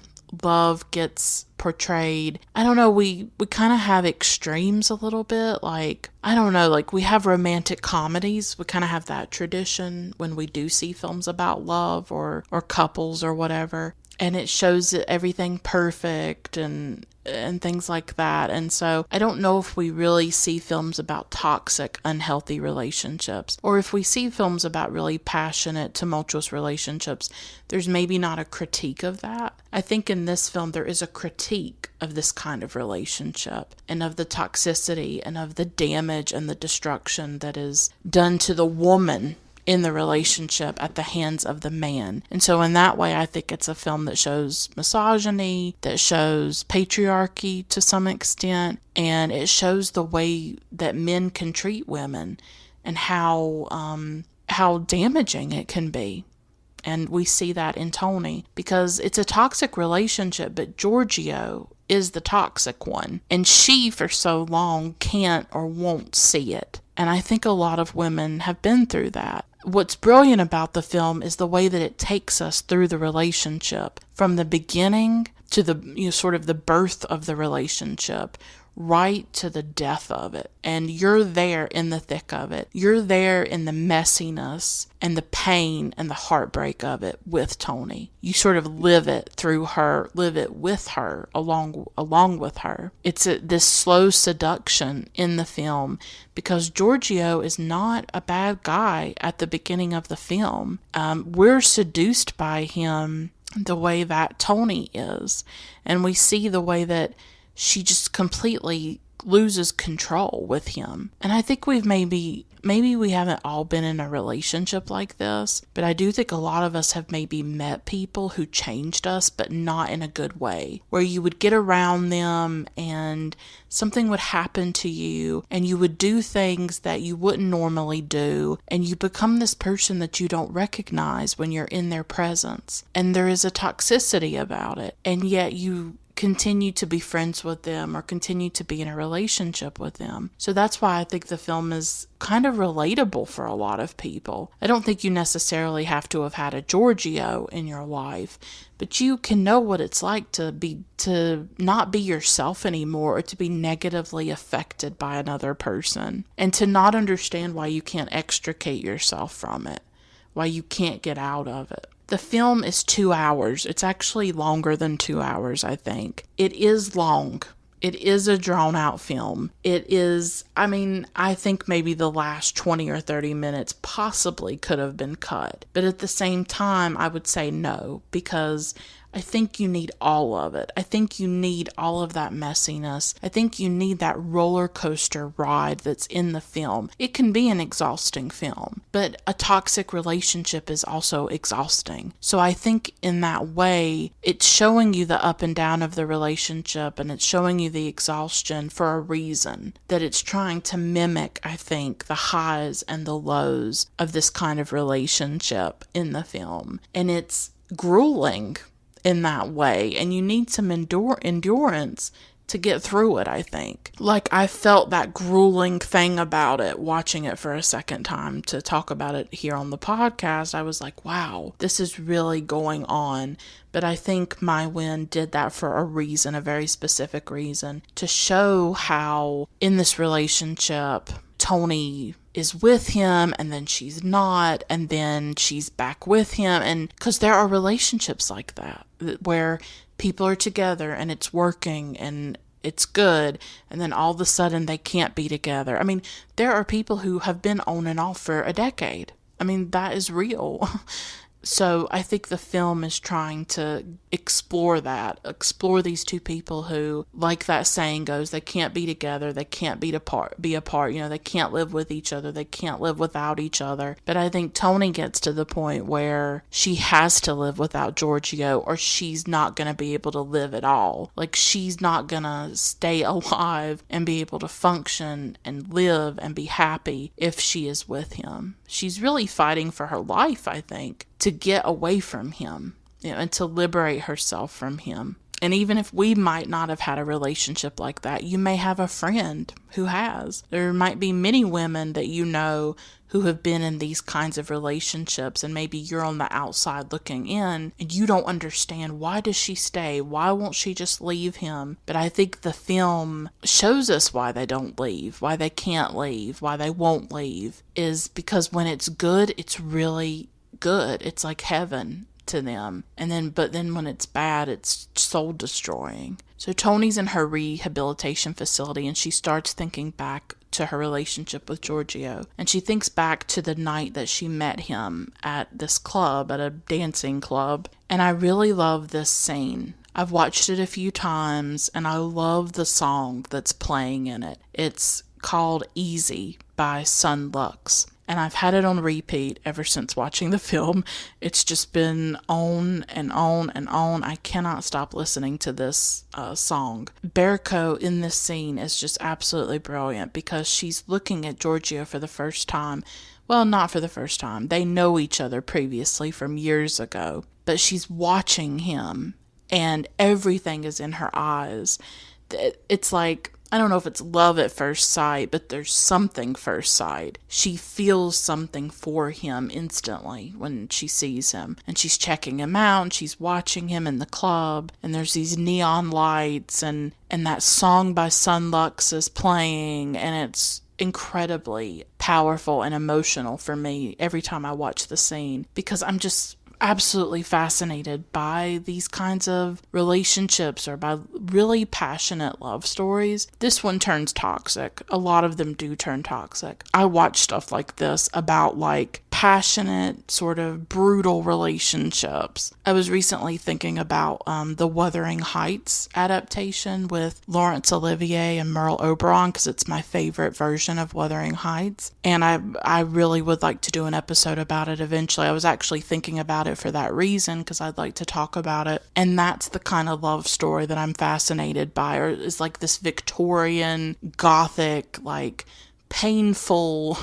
love gets portrayed, I don't know, we kind of have extremes a little bit. Like, I don't know, like we have romantic comedies. We kind of have that tradition when we do see films about love or couples or whatever. And it shows everything perfect and and things like that. And so I don't know if we really see films about toxic, unhealthy relationships, or if we see films about really passionate, tumultuous relationships, there's maybe not a critique of that. I think in this film there is a critique of this kind of relationship and of the toxicity and of the damage and the destruction that is done to the woman in the relationship at the hands of the man. And so in that way, I think it's a film that shows misogyny, that shows patriarchy to some extent, and it shows the way that men can treat women and how damaging it can be. And we see that in Tony, because it's a toxic relationship, but Giorgio is the toxic one. And she, for so long, can't or won't see it. And I think a lot of women have been through that. What's brilliant about the film is the way that it takes us through the relationship, from the beginning to the sort of the birth of the relationship, right to the death of it. And you're there in the thick of it. You're there in the messiness and the pain and the heartbreak of it with Tony. You sort of live it through her, live it with her, along with her. It's this slow seduction in the film, because Giorgio is not a bad guy at the beginning of the film. We're seduced by him the way that Tony is. And we see the way that she just completely loses control with him. And I think maybe we haven't all been in a relationship like this, but I do think a lot of us have maybe met people who changed us, but not in a good way, where you would get around them and something would happen to you and you would do things that you wouldn't normally do, and you become this person that you don't recognize when you're in their presence. And there is a toxicity about it, and yet you continue to be friends with them or continue to be in a relationship with them. So that's why I think the film is kind of relatable for a lot of people. I don't think you necessarily have to have had a Giorgio in your life, but you can know what it's like to not be yourself anymore, or to be negatively affected by another person, and to not understand why you can't extricate yourself from it, why you can't get out of it. The film is 2 hours. It's actually longer than 2 hours, I think. It is long. It is a drawn-out film. It is, I think maybe the last 20 or 30 minutes possibly could have been cut. But at the same time, I would say no, because I think you need all of it. I think you need all of that messiness. I think you need that roller coaster ride that's in the film. It can be an exhausting film, but a toxic relationship is also exhausting. So I think in that way, it's showing you the up and down of the relationship, and it's showing you the exhaustion for a reason. That it's trying to mimic, I think, the highs and the lows of this kind of relationship in the film. And it's grueling in that way, and you need some endurance to get through it, I think. Like, I felt that grueling thing about it watching it for a second time to talk about it here on the podcast. I was like, wow, this is really going on. But I think Maïwenn did that for a reason, a very specific reason, to show how in this relationship Tony is with him, and then she's not, and then she's back with him. And because there are relationships like that where people are together and it's working and it's good, and then all of a sudden they can't be together. There are people who have been on and off for a decade. That is real. So I think the film is trying to explore these two people who, like that saying goes, they can't be together, they can't be apart, they can't live with each other, they can't live without each other. But I think Tony gets to the point where she has to live without Giorgio, or she's not going to be able to live at all. Like, she's not going to stay alive and be able to function and live and be happy if she is with him. She's really fighting for her life, I think, to get away from him, and to liberate herself from him. And even if we might not have had a relationship like that, you may have a friend who has. There might be many women that you know who have been in these kinds of relationships, and maybe you're on the outside looking in and you don't understand, why does she stay? Why won't she just leave him? But I think the film shows us why they don't leave, why they can't leave, why they won't leave, is because when it's good, it's really good. It's like heaven to them. But then when it's bad, it's soul destroying. So Tony's in her rehabilitation facility, and she starts thinking back to her relationship with Giorgio. And she thinks back to the night that she met him at this club, at a dancing club. And I really love this scene. I've watched it a few times, and I love the song that's playing in it. It's called Easy by Sun Lux. And I've had it on repeat ever since watching the film. It's just been on and on and on. I cannot stop listening to this song. Bercot in this scene is just absolutely brilliant because she's looking at Giorgio for the first time. Well, not for the first time. They know each other previously from years ago. But she's watching him, and everything is in her eyes. It's like, I don't know if it's love at first sight, but there's something first sight. She feels something for him instantly when she sees him. And she's checking him out, and she's watching him in the club. And there's these neon lights, and that song by Sun Lux is playing. And it's incredibly powerful and emotional for me every time I watch the scene. Because I'm just absolutely fascinated by these kinds of relationships or by really passionate love stories. This one turns toxic. A lot of them do turn toxic. I watch stuff like this about like passionate, sort of brutal relationships. I was recently thinking about the Wuthering Heights adaptation with Laurence Olivier and Merle Oberon, because it's my favorite version of Wuthering Heights. And I really would like to do an episode about it eventually. I was actually thinking about it for that reason, because I'd like to talk about it. And that's the kind of love story that I'm fascinated by, or is like this Victorian, gothic, like painful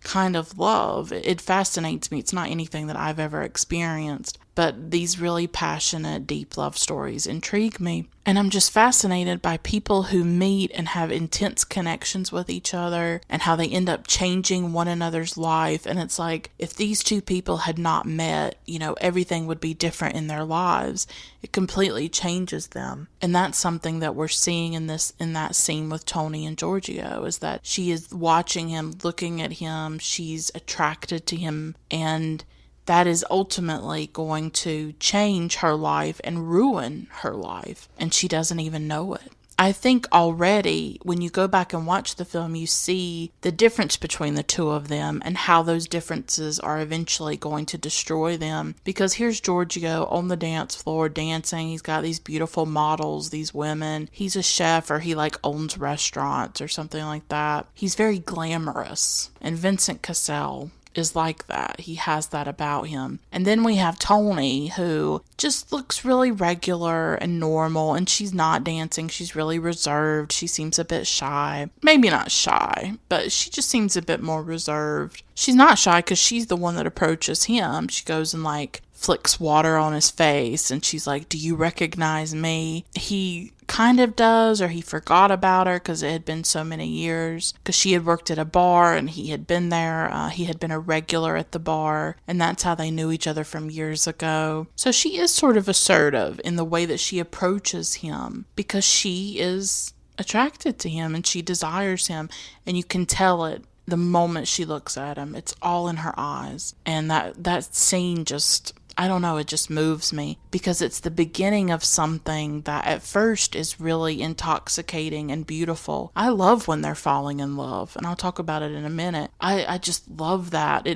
kind of love. It fascinates me. It's not anything that I've ever experienced, but these really passionate, deep love stories intrigue me. And I'm just fascinated by people who meet and have intense connections with each other and how they end up changing one another's life. And it's like, if these two people had not met, everything would be different in their lives. It completely changes them. And that's something that we're seeing in that scene with Tony and Giorgio, is that she is watching him, looking at him, she's attracted to him, and that is ultimately going to change her life and ruin her life. And she doesn't even know it. I think already when you go back and watch the film, you see the difference between the two of them and how those differences are eventually going to destroy them. Because here's Giorgio on the dance floor dancing. He's got these beautiful models, these women. He's a chef, or he like owns restaurants or something like that. He's very glamorous. And Vincent Cassel is like that. He has that about him. And then we have Tony, who just looks really regular and normal, and she's not dancing. She's really reserved. She seems a bit shy. Maybe not shy, but she just seems a bit more reserved. She's not shy because she's the one that approaches him. She goes and like flicks water on his face, and she's like, "Do you recognize me?" He kind of does, or he forgot about her because it had been so many years, because she had worked at a bar and he had been there. He had been a regular at the bar, and that's how they knew each other from years ago. So she is sort of assertive in the way that she approaches him, because she is attracted to him and she desires him, and you can tell it the moment she looks at him. It's all in her eyes. And that scene just, I don't know, it just moves me, because it's the beginning of something that at first is really intoxicating and beautiful. I love when they're falling in love, and I'll talk about it in a minute. I just love that.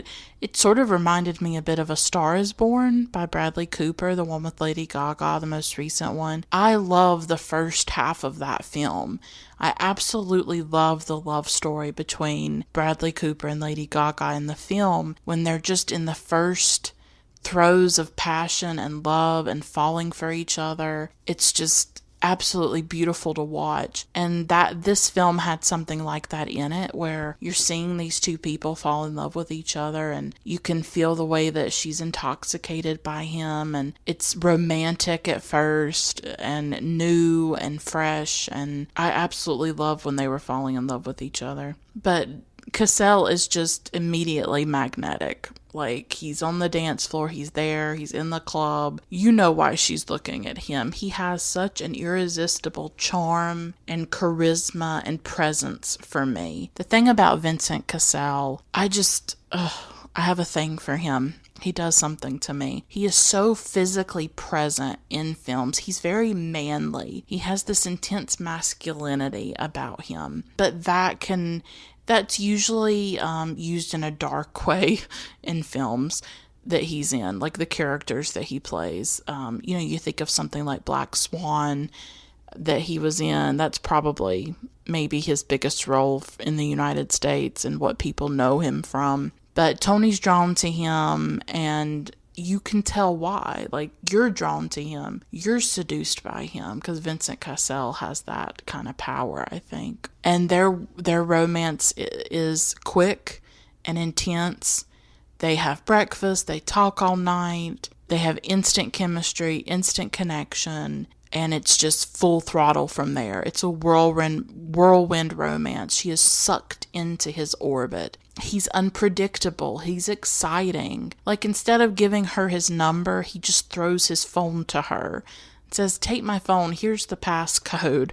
It sort of reminded me a bit of A Star is Born by Bradley Cooper, the one with Lady Gaga, the most recent one. I love the first half of that film. I absolutely love the love story between Bradley Cooper and Lady Gaga in the film, when they're just in the first throes of passion and love and falling for each other. It's just absolutely beautiful to watch. And that this film had something like that in it, where you're seeing these two people fall in love with each other, and you can feel the way that she's intoxicated by him, and it's romantic at first and new and fresh, and I absolutely love when they were falling in love with each other. But Cassel is just immediately magnetic. Like, he's on the dance floor, he's there, he's in the club. You know why she's looking at him. He has such an irresistible charm and charisma and presence for me. The thing about Vincent Cassel, I have a thing for him. he does something to me. He is so physically present in films. He's very manly. He has this intense masculinity about him. But that's usually used in a dark way in films that he's in, like the characters that he plays. You think of something like Black Swan that he was in. That's probably maybe his biggest role in the United States and what people know him from. But Tony's drawn to him, and you can tell why. Like, you're drawn to him. You're seduced by him, because Vincent Cassel has that kind of power, I think. And their romance is quick and intense. They have breakfast. They talk all night. They have instant chemistry, instant connection. And it's just full throttle from there. It's a whirlwind romance. She is sucked into his orbit. He's unpredictable. He's exciting. Like, instead of giving her his number, he just throws his phone to her. It says, "Take my phone. Here's the passcode."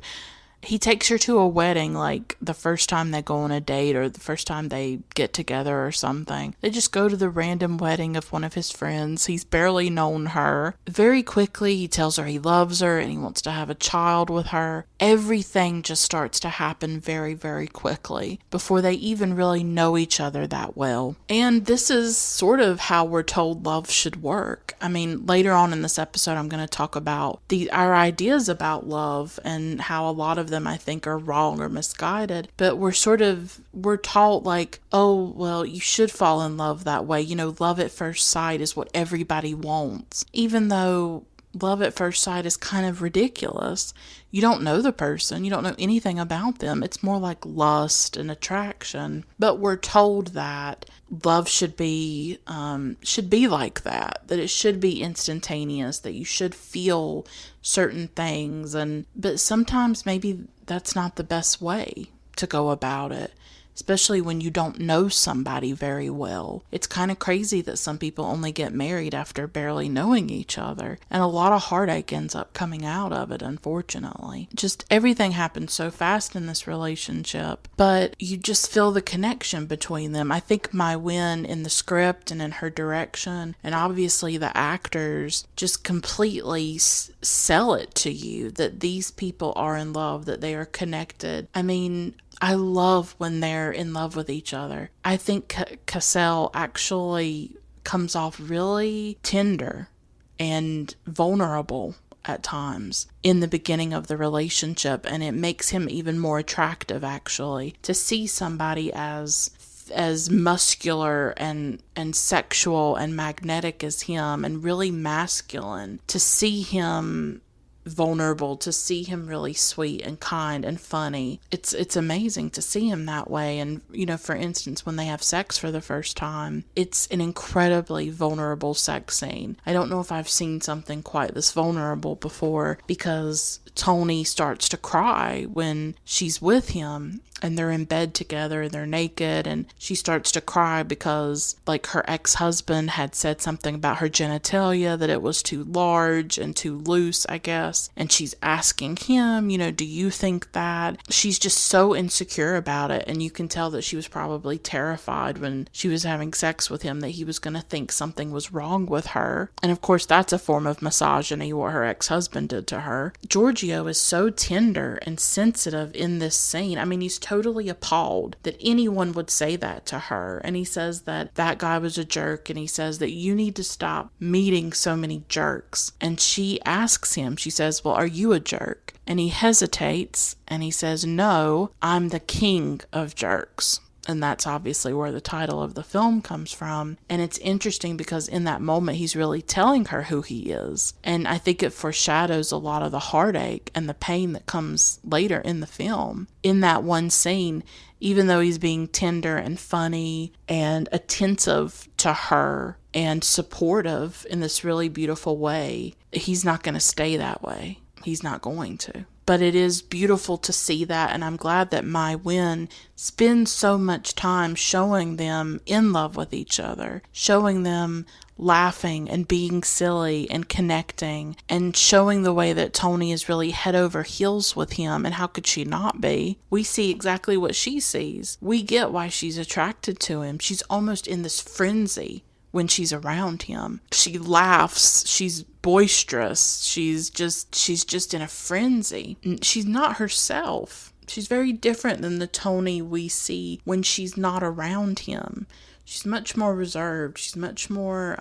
He takes her to a wedding, like the first time they go on a date or the first time they get together or something. They just go to the random wedding of one of his friends. He's barely known her. Very quickly, he tells her he loves her and he wants to have a child with her. Everything just starts to happen very, very quickly before they even really know each other that well. And this is sort of how we're told love should work. I mean, later on in this episode, I'm going to talk about our ideas about love and how a lot of them I think are wrong or misguided, but we're taught like, oh, well, you should fall in love that way. Love at first sight is what everybody wants, even though love at first sight is kind of ridiculous. You don't know the person. You don't know anything about them. It's more like lust and attraction. But we're told that love should be like that it should be instantaneous, that you should feel certain things. But sometimes maybe that's not the best way to go about it, especially when you don't know somebody very well. It's kind of crazy that some people only get married after barely knowing each other, and a lot of heartache ends up coming out of it, unfortunately. Just everything happens so fast in this relationship, but you just feel the connection between them. I think Maïwenn, in the script and in her direction, and obviously the actors, just completely sell it to you that these people are in love, that they are connected. I mean, I love when they're in love with each other. I think Cassel actually comes off really tender and vulnerable at times in the beginning of the relationship, and it makes him even more attractive, actually, to see somebody as muscular and sexual and magnetic as him, and really masculine, to see him vulnerable, to see him really sweet and kind and funny. It's amazing to see him that way. And for instance, when they have sex for the first time, it's an incredibly vulnerable sex scene. I don't know if I've seen something quite this vulnerable before, because Tony starts to cry when she's with him and they're in bed together, they're naked, and she starts to cry because, like, her ex-husband had said something about her genitalia, that it was too large and too loose, I guess. And she's asking him, do you think that? She's just so insecure about it, and you can tell that she was probably terrified when she was having sex with him that he was going to think something was wrong with her. And of course, that's a form of misogyny, what her ex-husband did to her. Giorgio is so tender and sensitive in this scene. I mean, he's totally appalled that anyone would say that to her. And he says that guy was a jerk, and he says that you need to stop meeting so many jerks. And she asks him, she says, well, are you a jerk? And he hesitates, and he says, no, I'm the king of jerks. And that's obviously where the title of the film comes from. And it's interesting because in that moment, he's really telling her who he is. And I think it foreshadows a lot of the heartache and the pain that comes later in the film. In that one scene, even though he's being tender and funny and attentive to her and supportive in this really beautiful way, he's not going to stay that way. He's not going to. But it is beautiful to see that, and I'm glad that Maïwenn spends so much time showing them in love with each other, showing them laughing and being silly and connecting, and showing the way that Tony is really head over heels with him, and how could she not be? We see exactly what she sees. We get why she's attracted to him. She's almost in this frenzy when she's around him. She laughs, she's boisterous, she's just in a frenzy. She's not herself. She's very different than the Toni we see when she's not around him. She's much more reserved. She's much more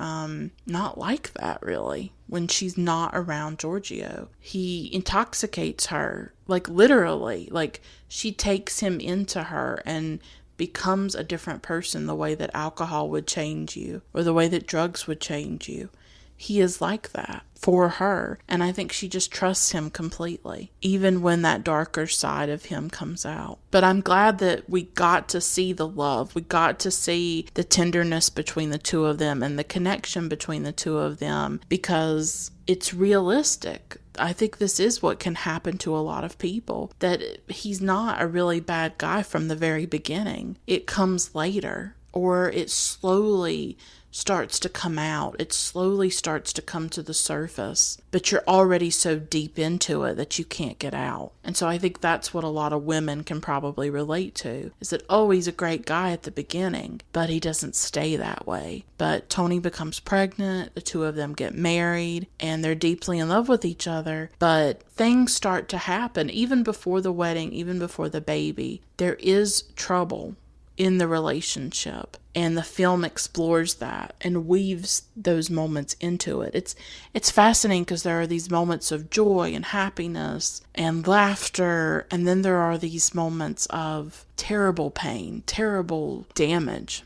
not like that, really, when she's not around Giorgio. He intoxicates her, like literally. Like, she takes him into her and becomes a different person, the way that alcohol would change you or the way that drugs would change you. He is like that for her, and I think she just trusts him completely, even when that darker side of him comes out. But I'm glad that we got to see the love. We got to see the tenderness between the two of them and the connection between the two of them, because it's realistic. I think this is what can happen to a lot of people, that he's not a really bad guy from the very beginning. It comes later, or it slowly starts to come out. It slowly starts to come to the surface, but you're already so deep into it that you can't get out. And so I think that's what a lot of women can probably relate to, is that, oh, he's a great guy at the beginning, but he doesn't stay that way. But Toni becomes pregnant, the two of them get married, and they're deeply in love with each other, but things start to happen even before the wedding, even before the baby. There is trouble in the relationship, and the film explores that and weaves those moments into it. It's fascinating because there are these moments of joy and happiness and laughter, and then there are these moments of terrible pain, terrible damage,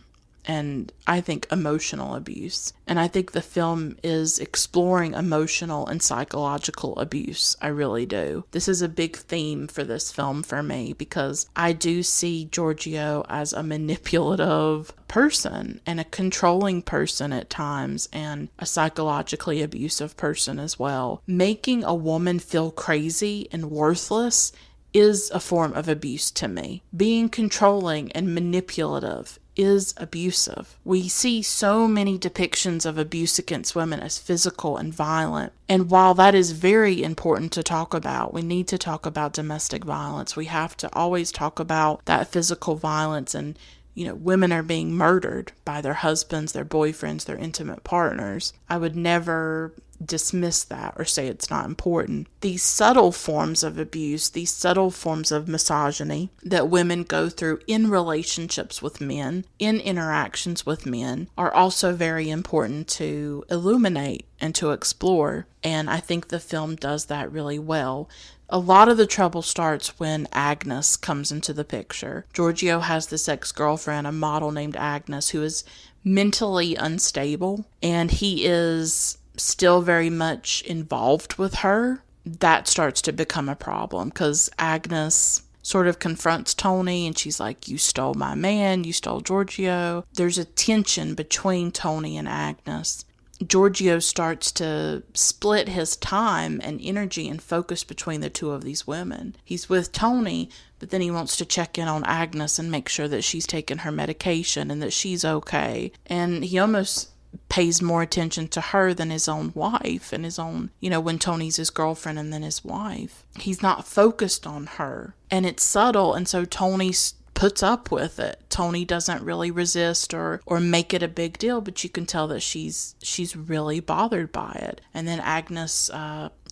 and I think emotional abuse. And I think the film is exploring emotional and psychological abuse. I really do. This is a big theme for this film for me, because I do see Giorgio as a manipulative person and a controlling person at times, and a psychologically abusive person as well. Making a woman feel crazy and worthless is a form of abuse to me. Being controlling and manipulative is abusive. We see so many depictions of abuse against women as physical and violent. And while that is very important to talk about, we need to talk about domestic violence. We have to always talk about that physical violence, and women are being murdered by their husbands, their boyfriends, their intimate partners. I would never dismiss that or say it's not important. These subtle forms of abuse, these subtle forms of misogyny that women go through in relationships with men, in interactions with men, are also very important to illuminate and to explore. And I think the film does that really well. A lot of the trouble starts when Agnes comes into the picture. Giorgio has this ex-girlfriend, a model named Agnes, who is mentally unstable, and he is still very much involved with her. That starts to become a problem, because Agnes sort of confronts Toni, and she's like, you stole my man, you stole Giorgio. There's a tension between Toni and Agnes. Giorgio starts to split his time and energy and focus between the two of these women. He's with Toni, but then he wants to check in on Agnes and make sure that she's taking her medication and that she's okay. And he almost pays more attention to her than his own wife, and his own, when Toni's his girlfriend and then his wife. He's not focused on her, and it's subtle, and so Toni puts up with it. Toni doesn't really resist or make it a big deal, but you can tell that she's really bothered by it. And then Agnes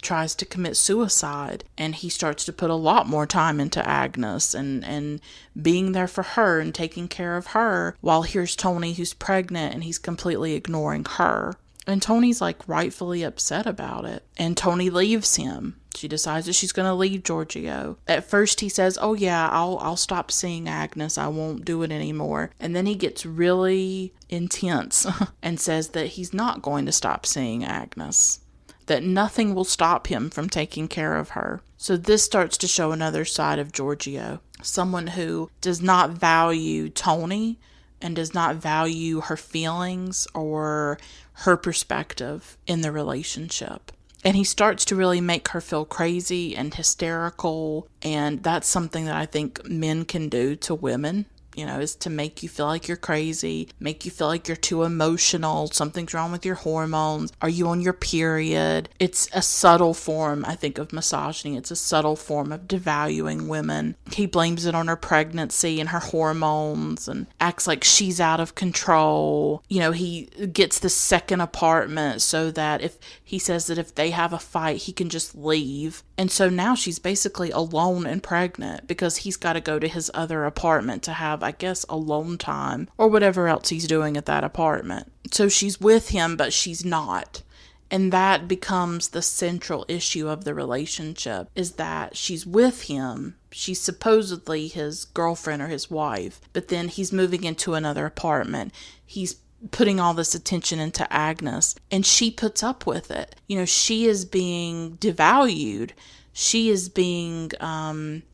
tries to commit suicide, and he starts to put a lot more time into Agnes and being there for her and taking care of her, while here's Toni who's pregnant and he's completely ignoring her. And Toni's rightfully upset about it. And Toni leaves him. She decides that she's going to leave Giorgio. At first he says, oh yeah, I'll stop seeing Agnes. I won't do it anymore. And then he gets really intense and says that he's not going to stop seeing Agnes, that nothing will stop him from taking care of her. So this starts to show another side of Giorgio, someone who does not value Toni and does not value her feelings or her perspective in the relationship. And he starts to really make her feel crazy and hysterical, and that's something that I think men can do to women. is to make you feel like you're crazy, make you feel like you're too emotional, something's wrong with your hormones, are you on your period? It's a subtle form, I think, of misogyny. It's a subtle form of devaluing women. He blames it on her pregnancy and her hormones and acts like she's out of control. He gets the second apartment so that if he says that if they have a fight, he can just leave. And so now she's basically alone and pregnant because he's got to go to his other apartment to have, I guess, alone time or whatever else he's doing at that apartment. So she's with him, but she's not. And that becomes the central issue of the relationship, is that she's with him. She's supposedly his girlfriend or his wife, but then he's moving into another apartment. He's putting all this attention into Agnes, and she puts up with it. She is being devalued. She is being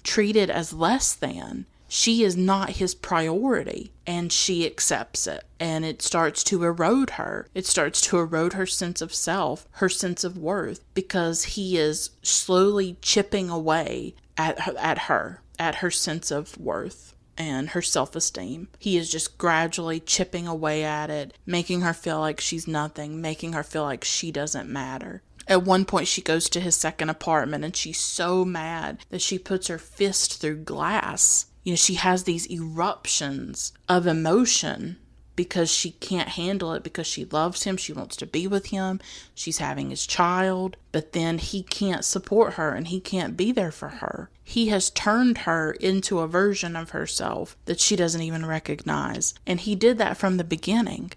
treated as less than. She is not his priority, and she accepts it, and it starts to erode her. It starts to erode her sense of self, her sense of worth, because he is slowly chipping away at her sense of worth and her self-esteem. He is just gradually chipping away at it, making her feel like she's nothing, making her feel like she doesn't matter. At one point, she goes to his second apartment, and she's so mad that she puts her fist through glass. She has these eruptions of emotion because she can't handle it, because she loves him. She wants to be with him. She's having his child, but then he can't support her and he can't be there for her. He has turned her into a version of herself that she doesn't even recognize. And he did that from the beginning.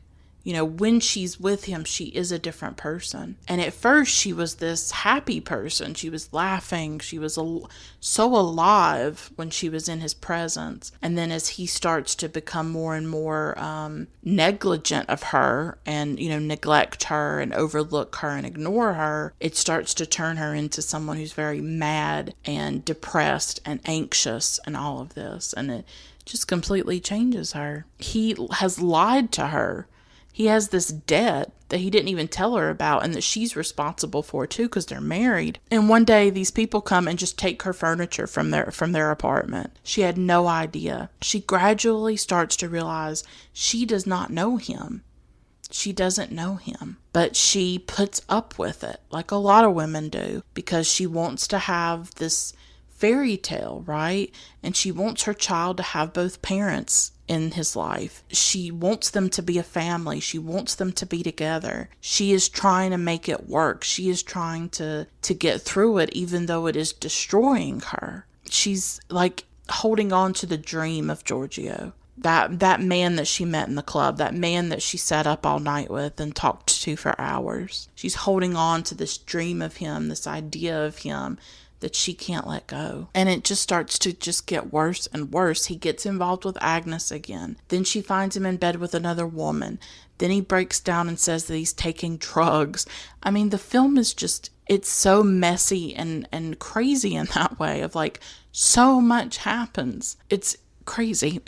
When she's with him, she is a different person. And at first, she was this happy person. She was laughing. She was so alive when she was in his presence. And then as he starts to become more and more negligent of her and, neglect her and overlook her and ignore her, it starts to turn her into someone who's very mad and depressed and anxious and all of this. And it just completely changes her. He has lied to her. He has this debt that he didn't even tell her about and that she's responsible for too, because they're married. And one day these people come and just take her furniture from their apartment. She had no idea. She gradually starts to realize she does not know him. She doesn't know him, but she puts up with it like a lot of women do, because she wants to have this fairy tale, right? And she wants her child to have both parents in his life. She wants them to be a family. She wants them to be together. She is trying to make it work. She is trying to get through it, even though it is destroying her. She's like holding on to the dream of Giorgio. That man that she met in the club, that man that she sat up all night with and talked to for hours. She's holding on to this dream of him, this idea of him that she can't let go. And it just starts to just get worse and worse. He gets involved with Agnes again. Then she finds him in bed with another woman. Then he breaks down and says that he's taking drugs. I mean, the film is just, it's so messy and crazy in that way of like, so much happens. It's crazy.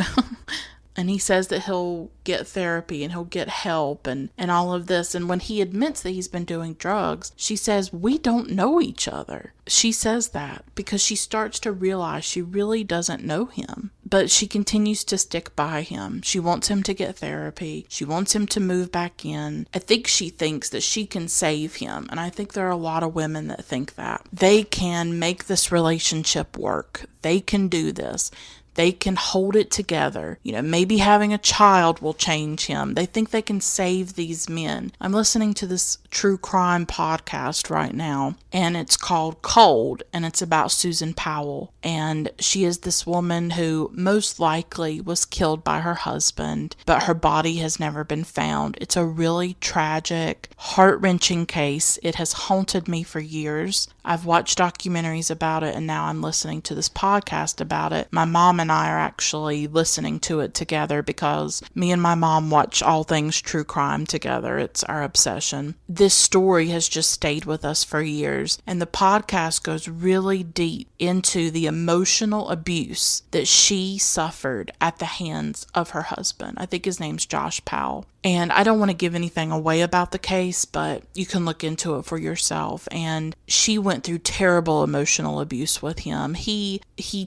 And he says that he'll get therapy and he'll get help and all of this. And when he admits that he's been doing drugs, she says, we don't know each other. She says that because she starts to realize she really doesn't know him. But she continues to stick by him. She wants him to get therapy. She wants him to move back in. I think she thinks that she can save him. And I think there are a lot of women that think that. They can make this relationship work. They can do this. They can hold it together. Maybe having a child will change him. They think they can save these men. I'm listening to this true crime podcast right now, and it's called Cold, and it's about Susan Powell. And she is this woman who most likely was killed by her husband, but her body has never been found. It's a really tragic, heart-wrenching case. It has haunted me for years. I've watched documentaries about it, and now I'm listening to this podcast about it. My mom and I are actually listening to it together because me and my mom watch all things true crime together. It's our obsession. This story has just stayed with us for years, and the podcast goes really deep into the emotional abuse that she suffered at the hands of her husband. I think his name's Josh Powell. And I don't want to give anything away about the case, but you can look into it for yourself. And she went through terrible emotional abuse with him. He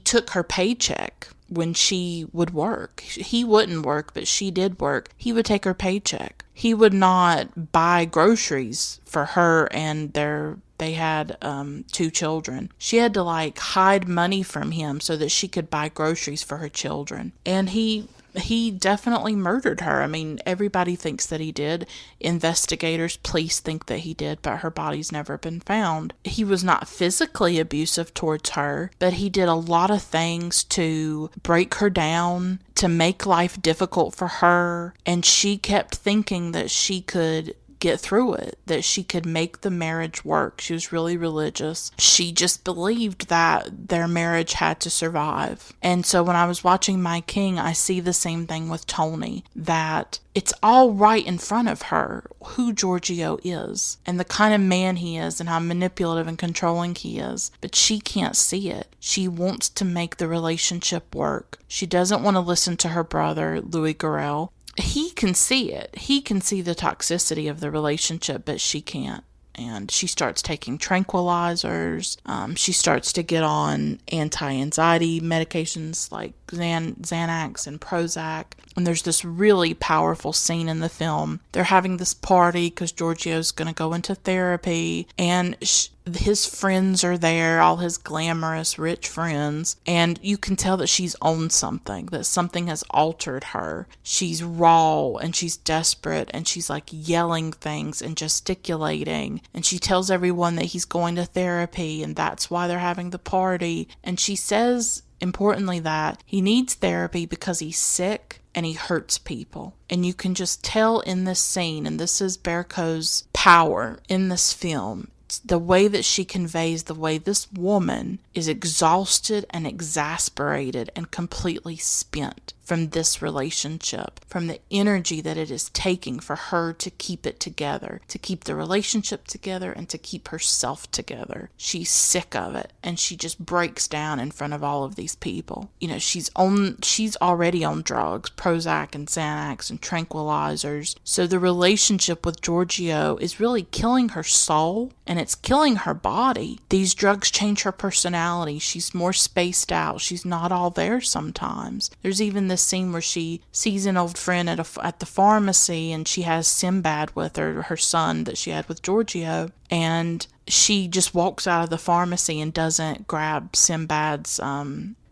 took her paycheck when she would work. He wouldn't work, but she did work. He would take her paycheck. He would not buy groceries for her and they had 2 children. She had to hide money from him so that she could buy groceries for her children. And he definitely murdered her. I mean, everybody thinks that he did. Investigators, police think that he did, but her body's never been found. He was not physically abusive towards her, but he did a lot of things to break her down, to make life difficult for her, and she kept thinking that she could get through it, that she could make the marriage work. She was really religious. She just believed that their marriage had to survive. And so when I was watching My King, I see the same thing with Tony, that it's all right in front of her who Giorgio is and the kind of man he is and how manipulative and controlling he is, but she can't see it. She wants to make the relationship work. She doesn't want to listen to her brother, Louis Garrel. He can see it. He can see the toxicity of the relationship, but she can't. And she starts taking tranquilizers. She starts to get on anti-anxiety medications like Xanax and Prozac. And there's this really powerful scene in the film. They're having this party because Giorgio's going to go into therapy. And his friends are there, all his glamorous, rich friends. And you can tell that she's owned something, that something has altered her. She's raw and she's desperate and she's yelling things and gesticulating. And she tells everyone that he's going to therapy and that's why they're having the party. And she says, importantly, that he needs therapy because he's sick and he hurts people. And you can just tell in this scene, and this is Bercot's power in this film, the way that she conveys the way this woman is exhausted and exasperated and completely spent from this relationship, from the energy that it is taking for her to keep it together, to keep the relationship together and to keep herself together. She's sick of it and she just breaks down in front of all of these people. You know, she's already on drugs, Prozac and Xanax and tranquilizers. So the relationship with Giorgio is really killing her soul and it's killing her body. These drugs change her personality. She's more spaced out. She's not all there sometimes. There's even this scene where she sees an old friend at the pharmacy and she has Sinbad with her son that she had with Giorgio, and she just walks out of the pharmacy and doesn't grab Sinbad's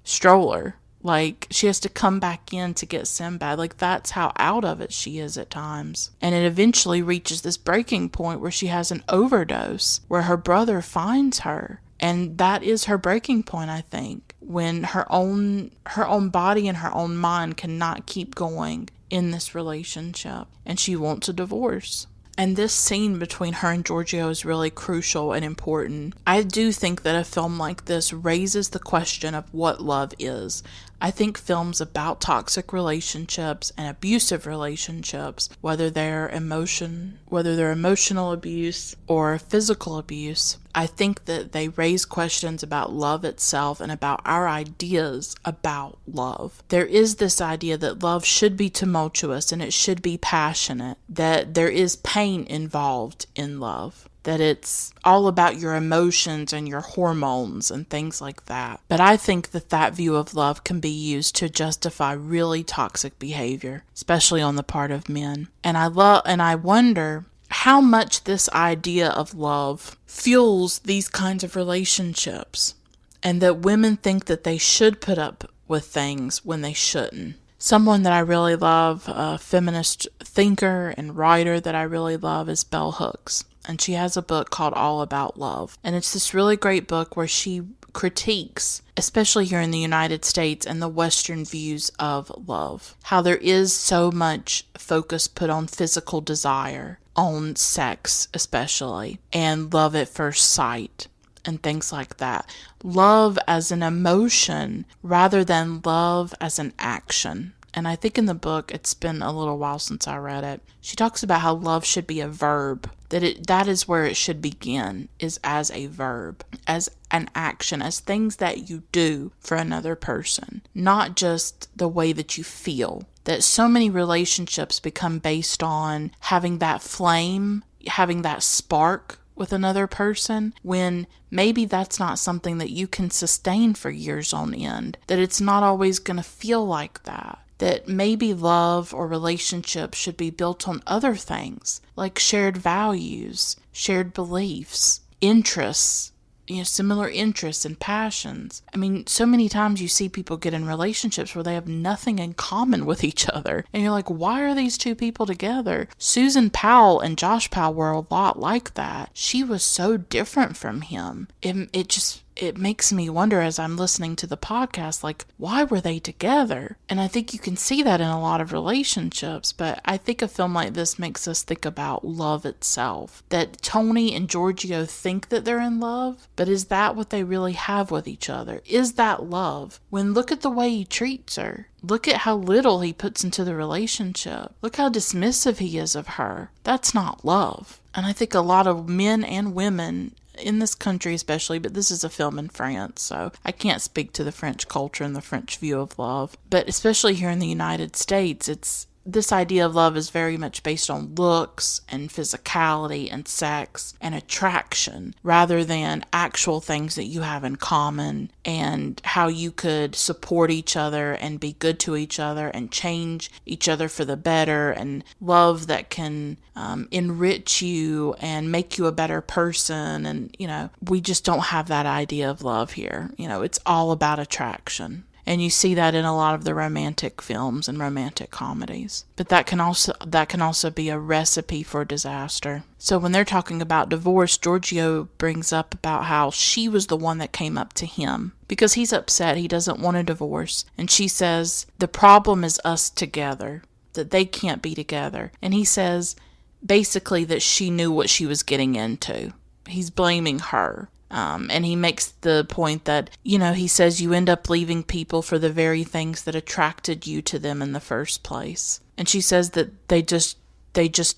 stroller. She has to come back in to get Sinbad. That's how out of it she is at times. And it eventually reaches this breaking point where she has an overdose, where her brother finds her. And that is her breaking point, I think, when her own body and her own mind cannot keep going in this relationship. And she wants a divorce. And this scene between her and Giorgio is really crucial and important. I do think that a film like this raises the question of what love is. I think films about toxic relationships and abusive relationships, whether they're emotional abuse or physical abuse, I think that they raise questions about love itself and about our ideas about love. There is this idea that love should be tumultuous and it should be passionate, that there is pain involved in love, that it's all about your emotions and your hormones and things like that. But I think that view of love can be used to justify really toxic behavior, especially on the part of men. And I wonder how much this idea of love fuels these kinds of relationships, and that women think that they should put up with things when they shouldn't. Someone that I really love, a feminist thinker and writer that I really love, is Bell Hooks. And she has a book called All About Love. And it's this really great book where she critiques, especially here in the United States, and the Western views of love. How there is so much focus put on physical desire, on sex especially, and love at first sight, and things like that. Love as an emotion rather than love as an action. And I think in the book, it's been a little while since I read it, she talks about how love should be a verb, that is where it should begin, is as a verb, as an action, as things that you do for another person, not just the way that you feel that so many relationships become based on having that flame, having that spark with another person, when maybe that's not something that you can sustain for years on end, that it's not always going to feel like that. That maybe love or relationship should be built on other things, like shared values, shared beliefs, interests, similar interests and passions. I mean, so many times you see people get in relationships where they have nothing in common with each other. And you're like, why are these two people together? Susan Powell and Josh Powell were a lot like that. She was so different from him. It makes me wonder as I'm listening to the podcast, like, why were they together? And I think you can see that in a lot of relationships, but I think a film like this makes us think about love itself. That Tony and Giorgio think that they're in love, but is that what they really have with each other? Is that love? When look at the way he treats her. Look at how little he puts into the relationship. Look how dismissive he is of her. That's not love. And I think a lot of men and women in this country especially, but this is a film in France, so I can't speak to the French culture and the French view of love. But especially here in the United States, this idea of love is very much based on looks and physicality and sex and attraction rather than actual things that you have in common and how you could support each other and be good to each other and change each other for the better, and love that can enrich you and make you a better person. And, we just don't have that idea of love here. It's all about attraction. And you see that in a lot of the romantic films and romantic comedies. But that can also be a recipe for disaster. So when they're talking about divorce, Giorgio brings up about how she was the one that came up to him because he's upset. He doesn't want a divorce. And she says, the problem is us together, that they can't be together. And he says basically that she knew what she was getting into. He's blaming her. And he makes the point that, he says you end up leaving people for the very things that attracted you to them in the first place. And she says that they just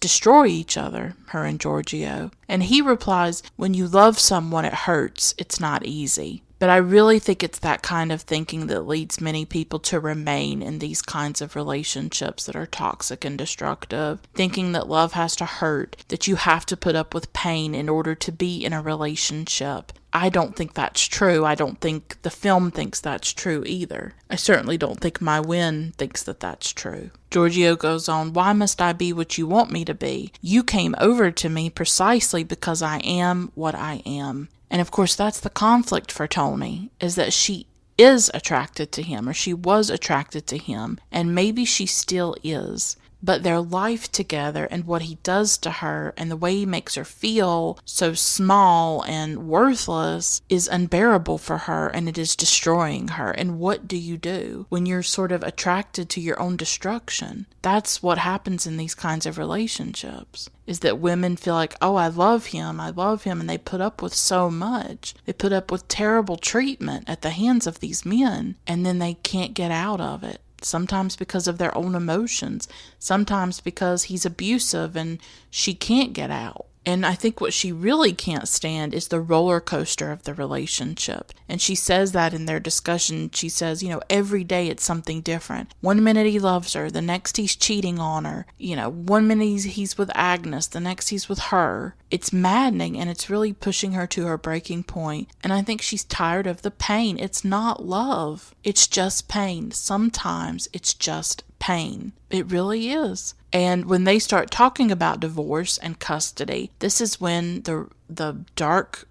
destroy each other, her and Giorgio. And he replies, when you love someone, it hurts. It's not easy. But I really think it's that kind of thinking that leads many people to remain in these kinds of relationships that are toxic and destructive, thinking that love has to hurt, that you have to put up with pain in order to be in a relationship. I don't think that's true. I don't think the film thinks that's true either. I certainly don't think Maïwenn thinks that that's true. Giorgio goes on, why must I be what you want me to be? You came over to me precisely because I am what I am. And of course, that's the conflict for Tony, is that she is attracted to him, or she was attracted to him, and maybe she still is. But their life together and what he does to her and the way he makes her feel so small and worthless is unbearable for her, and it is destroying her. And what do you do when you're sort of attracted to your own destruction? That's what happens in these kinds of relationships, is that women feel like, oh, I love him, and they put up with so much. They put up with terrible treatment at the hands of these men, and then they can't get out of it. Sometimes because of their own emotions, sometimes because he's abusive and she can't get out. And I think what she really can't stand is the roller coaster of the relationship. And she says that in their discussion. She says, every day it's something different. 1 minute he loves her, the next he's cheating on her. 1 minute he's with Agnes, the next he's with her. It's maddening, and it's really pushing her to her breaking point. And I think she's tired of the pain. It's not love. It's just pain. Sometimes it's just pain. It really is. And when they start talking about divorce and custody, this is when the dark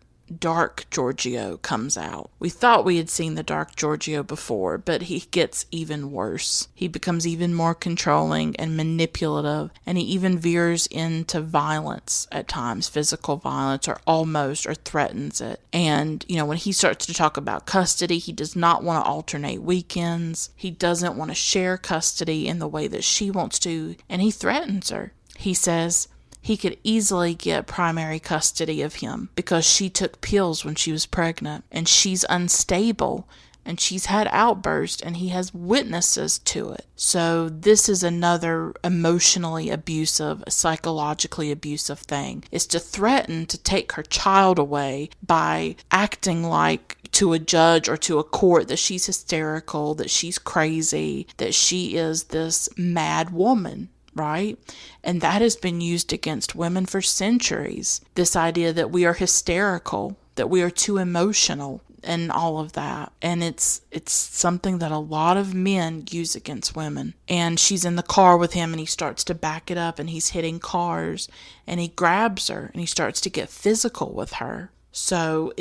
Giorgio comes out. We thought we had seen the dark Giorgio before, but he gets even worse. He becomes even more controlling and manipulative, and he even veers into violence at times, physical violence, or threatens it. And, when he starts to talk about custody, he does not want to alternate weekends. He doesn't want to share custody in the way that she wants to, and he threatens her. He says he could easily get primary custody of him because she took pills when she was pregnant, and she's unstable, and she's had outbursts, and he has witnesses to it. So this is another emotionally abusive, psychologically abusive thing, is to threaten to take her child away by acting like to a judge or to a court that she's hysterical, that she's crazy, that she is this mad woman, right? And that has been used against women for centuries. This idea that we are hysterical, that we are too emotional, and all of that. And it's something that a lot of men use against women. And she's in the car with him and he starts to back it up and he's hitting cars and he grabs her and he starts to get physical with her. So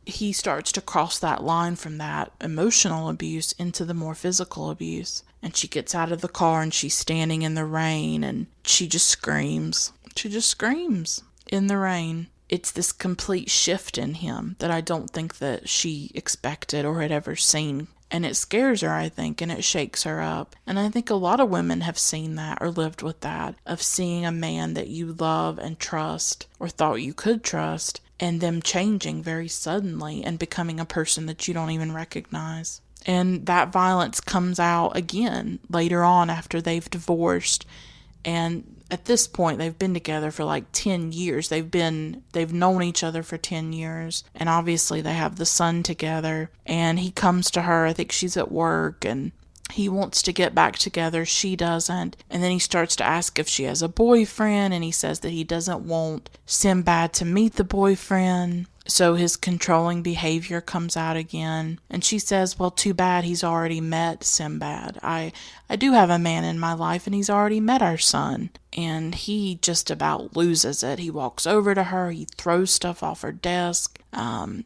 he starts to cross that line from that emotional abuse into the more physical abuse. And she gets out of the car and she's standing in the rain and she just screams. She just screams in the rain. It's this complete shift in him that I don't think that she expected or had ever seen. And it scares her, I think, and it shakes her up. And I think a lot of women have seen that or lived with that, of seeing a man that you love and trust or thought you could trust, and them changing very suddenly and becoming a person that you don't even recognize. And that violence comes out again later on after they've divorced. And at this point, they've been together for like 10 years. They've known each other for 10 years. And obviously they have the son together. And he comes to her, I think she's at work, and he wants to get back together. She doesn't. And then he starts to ask if she has a boyfriend. And he says that he doesn't want Sinbad to meet the boyfriend. So his controlling behavior comes out again. And she says, well, too bad he's already met Sinbad. I do have a man in my life and he's already met our son. And he just about loses it. He walks over to her. He throws stuff off her desk.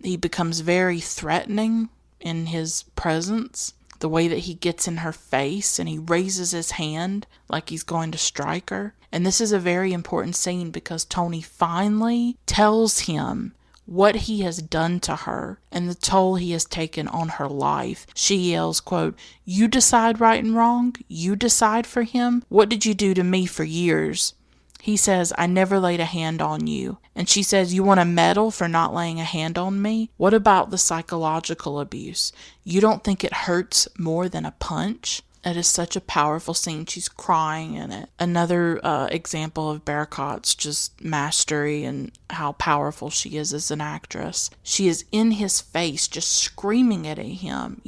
He becomes very threatening in his presence. The way that he gets in her face and he raises his hand like he's going to strike her. And this is a very important scene because Tony finally tells him what he has done to her and the toll he has taken on her life. She yells, quote, "You decide right and wrong? You decide for him? What did you do to me for years?" He says, "I never laid a hand on you." And she says, "You want a medal for not laying a hand on me? What about the psychological abuse? You don't think it hurts more than a punch?" It is such a powerful scene. She's crying in it. Another example of Bercot's just mastery and how powerful she is as an actress. She is in his face just screaming at him,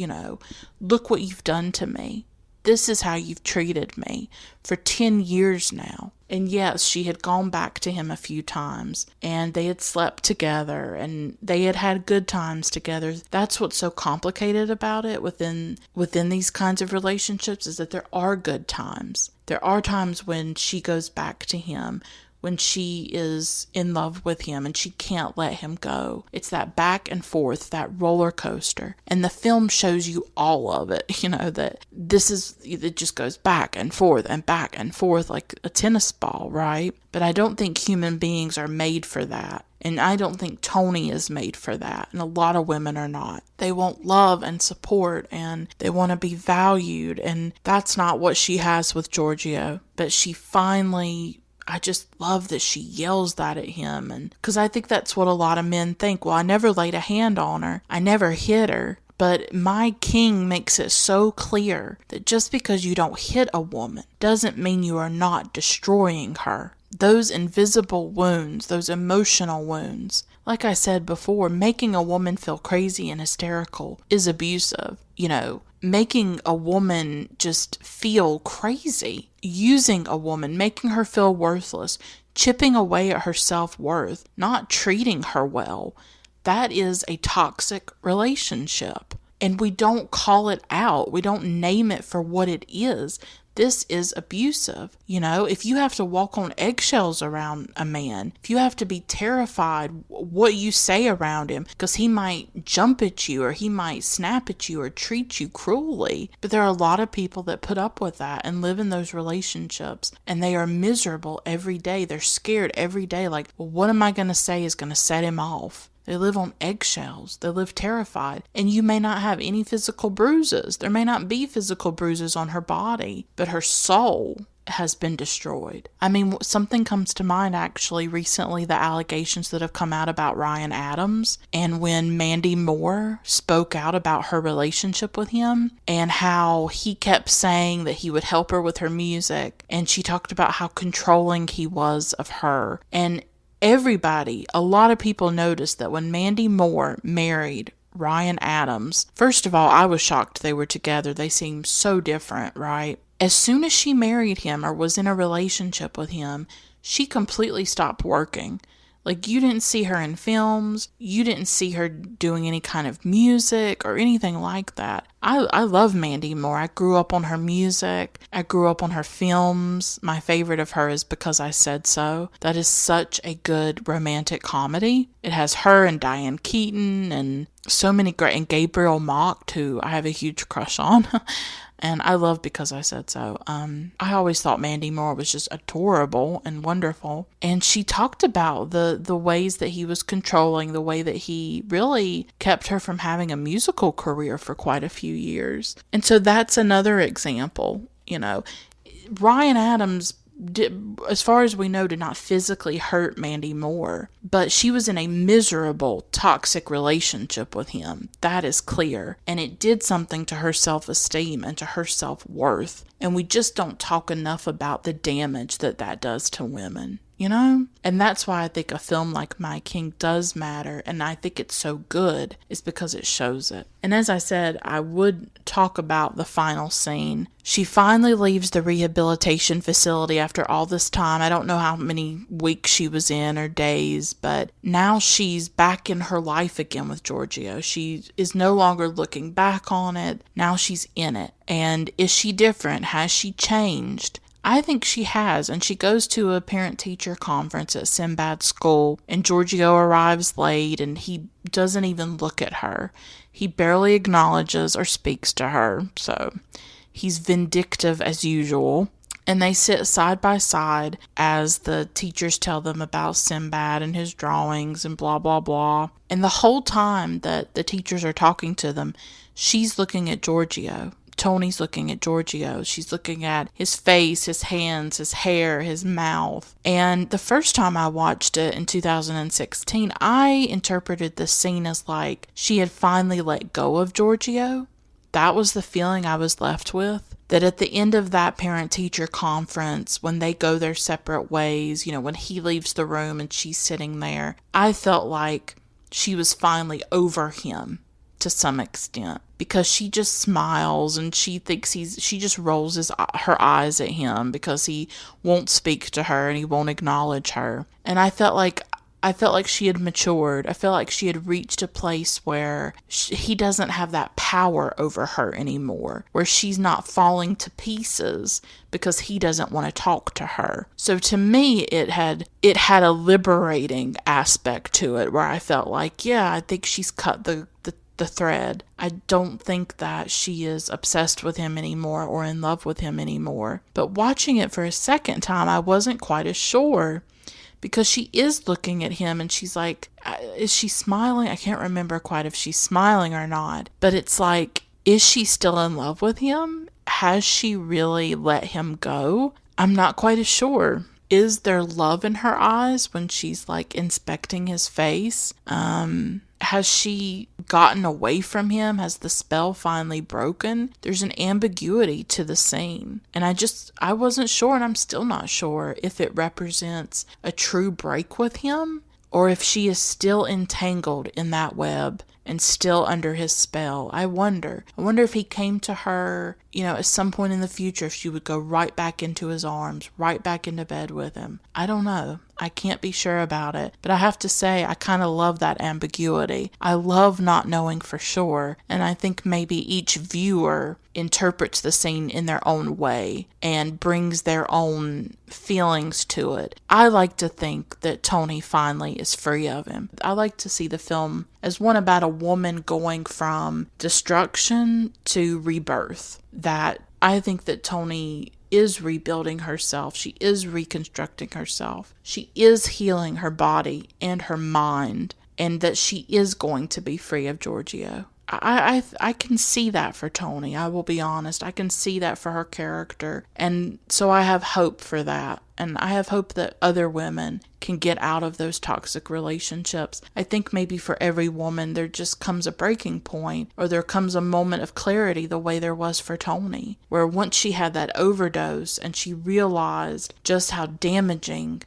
look what you've done to me. This is how you've treated me for 10 years now. And yes, she had gone back to him a few times and they had slept together and they had had good times together. That's what's so complicated about it within these kinds of relationships, is that there are good times. There are times when she goes back to him, when she is in love with him and she can't let him go. It's that back and forth, that roller coaster. And the film shows you all of it, that it just goes back and forth like a tennis ball, right? But I don't think human beings are made for that. And I don't think Tony is made for that. And a lot of women are not. They want love and support and they want to be valued. And that's not what she has with Giorgio. But she finally, I just love that she yells that at him. And because I think that's what a lot of men think. Well, I never laid a hand on her. I never hit her. But my king makes it so clear that just because you don't hit a woman doesn't mean you are not destroying her. Those invisible wounds, those emotional wounds, like I said before, making a woman feel crazy and hysterical is abusive. Making a woman just feel crazy, using a woman, making her feel worthless, chipping away at her self-worth, not treating her well, that is a toxic relationship. And we don't call it out. We don't name it for what it is. This is abusive. If you have to walk on eggshells around a man, if you have to be terrified what you say around him, because he might jump at you or he might snap at you or treat you cruelly. But there are a lot of people that put up with that and live in those relationships and they are miserable every day. They're scared every day. Like, well, what am I going to say is going to set him off? They live on eggshells. They live terrified. And you may not have any physical bruises. There may not be physical bruises on her body, but her soul has been destroyed. I mean, something comes to mind actually recently, the allegations that have come out about Ryan Adams, and when Mandy Moore spoke out about her relationship with him and how he kept saying that he would help her with her music, and she talked about how controlling he was of her. And a lot of people noticed that when Mandy Moore married Ryan Adams. First of all, I was shocked they were together. They seemed so different, right? As soon as she married him or was in a relationship with him, she completely stopped working. Like, you didn't see her in films, you didn't see her doing any kind of music or anything like that. I love Mandy Moore. I grew up on her music. I grew up on her films. My favorite of her is Because I Said So. That is such a good romantic comedy. It has her and Diane Keaton and so many great, and Gabriel Macht, who I have a huge crush on. And I love Because I Said So. I always thought Mandy Moore was just adorable and wonderful. And she talked about the ways that he was controlling, the way that he really kept her from having a musical career for quite a few years. And so that's another example. Ryan Adams, as far as we know, did not physically hurt Mandy Moore, but she was in a miserable, toxic relationship with him. That is clear. And it did something to her self-esteem and to her self-worth. And we just don't talk enough about the damage that does to women. And that's why I think a film like My King does matter, and I think it's so good, is because it shows it. And as I said, I would talk about the final scene. She finally leaves the rehabilitation facility after all this time. I don't know how many weeks she was in or days, but now she's back in her life again with Giorgio. She is no longer looking back on it. Now she's in it. And is she different? Has she changed? I think she has, and she goes to a parent-teacher conference at Sinbad's school, and Giorgio arrives late, and he doesn't even look at her. He barely acknowledges or speaks to her, so he's vindictive as usual. And they sit side by side as the teachers tell them about Sinbad and his drawings and blah, blah, blah. And the whole time that the teachers are talking to them, she's looking at Giorgio. Tony's looking at Giorgio. She's looking at his face, his hands, his hair, his mouth. And the first time I watched it in 2016, I interpreted the scene as like she had finally let go of Giorgio. That was the feeling I was left with. That at the end of that parent-teacher conference, when they go their separate ways, when he leaves the room and she's sitting there, I felt like she was finally over him to some extent, because she just smiles and she thinks she just rolls her eyes at him because he won't speak to her and he won't acknowledge her. And I felt like she had matured. I felt like she had reached a place where he doesn't have that power over her anymore, where she's not falling to pieces because he doesn't want to talk to her. So to me, it had a liberating aspect to it, where I felt like, yeah, I think she's cut the thread. I don't think that she is obsessed with him anymore or in love with him anymore. But watching it for a second time, I wasn't quite as sure, because she is looking at him and she's like, is she smiling? I can't remember quite if she's smiling or not. But it's like, is she still in love with him? Has she really let him go? I'm not quite as sure. Is there love in her eyes when she's like inspecting his face? Has she gotten away from him? Has the spell finally broken? There's an ambiguity to the scene. And I wasn't sure, and I'm still not sure, if it represents a true break with him, or if she is still entangled in that web and still under his spell. I wonder if he came to her, at some point in the future, if she would go right back into his arms, right back into bed with him. I don't know. I can't be sure about it, but I have to say I kind of love that ambiguity. I love not knowing for sure, and I think maybe each viewer interprets the scene in their own way and brings their own feelings to it. I like to think that Tony finally is free of him. I like to see the film as one about a woman going from destruction to rebirth. That I think that Tony is rebuilding herself. She is reconstructing herself. She is healing her body and her mind, and that she is going to be free of Giorgio. I can see that for Tony. I will be honest. I can see that for her character. And so I have hope for that. And I have hope that other women can get out of those toxic relationships. I think maybe for every woman, there just comes a breaking point, or there comes a moment of clarity the way there was for Tony, where once she had that overdose and she realized just how damaging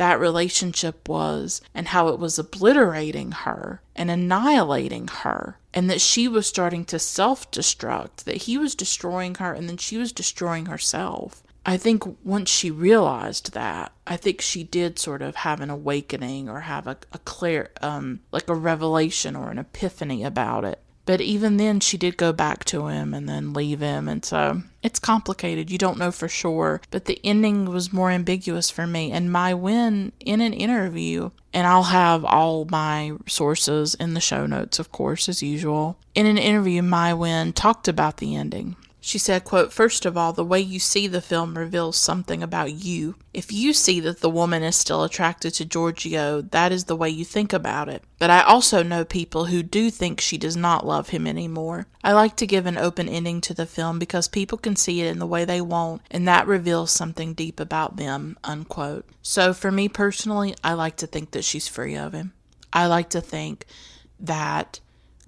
that relationship was and how it was obliterating her and annihilating her, and that she was starting to self-destruct, that he was destroying her and then she was destroying herself. I think once she realized that, I think she did sort of have an awakening or have a clear, like a revelation or an epiphany about it. But even then, she did go back to him and then leave him. And so it's complicated. You don't know for sure. But the ending was more ambiguous for me. And Maïwenn, in an interview, and I'll have all my sources in the show notes, of course, as usual. In an interview, Maïwenn talked about the ending. She said, quote, "First of all, the way you see the film reveals something about you. If you see that the woman is still attracted to Giorgio, that is the way you think about it. But I also know people who do think she does not love him anymore. I like to give an open ending to the film because people can see it in the way they want, and that reveals something deep about them," unquote. So for me personally, I like to think that she's free of him. I like to think that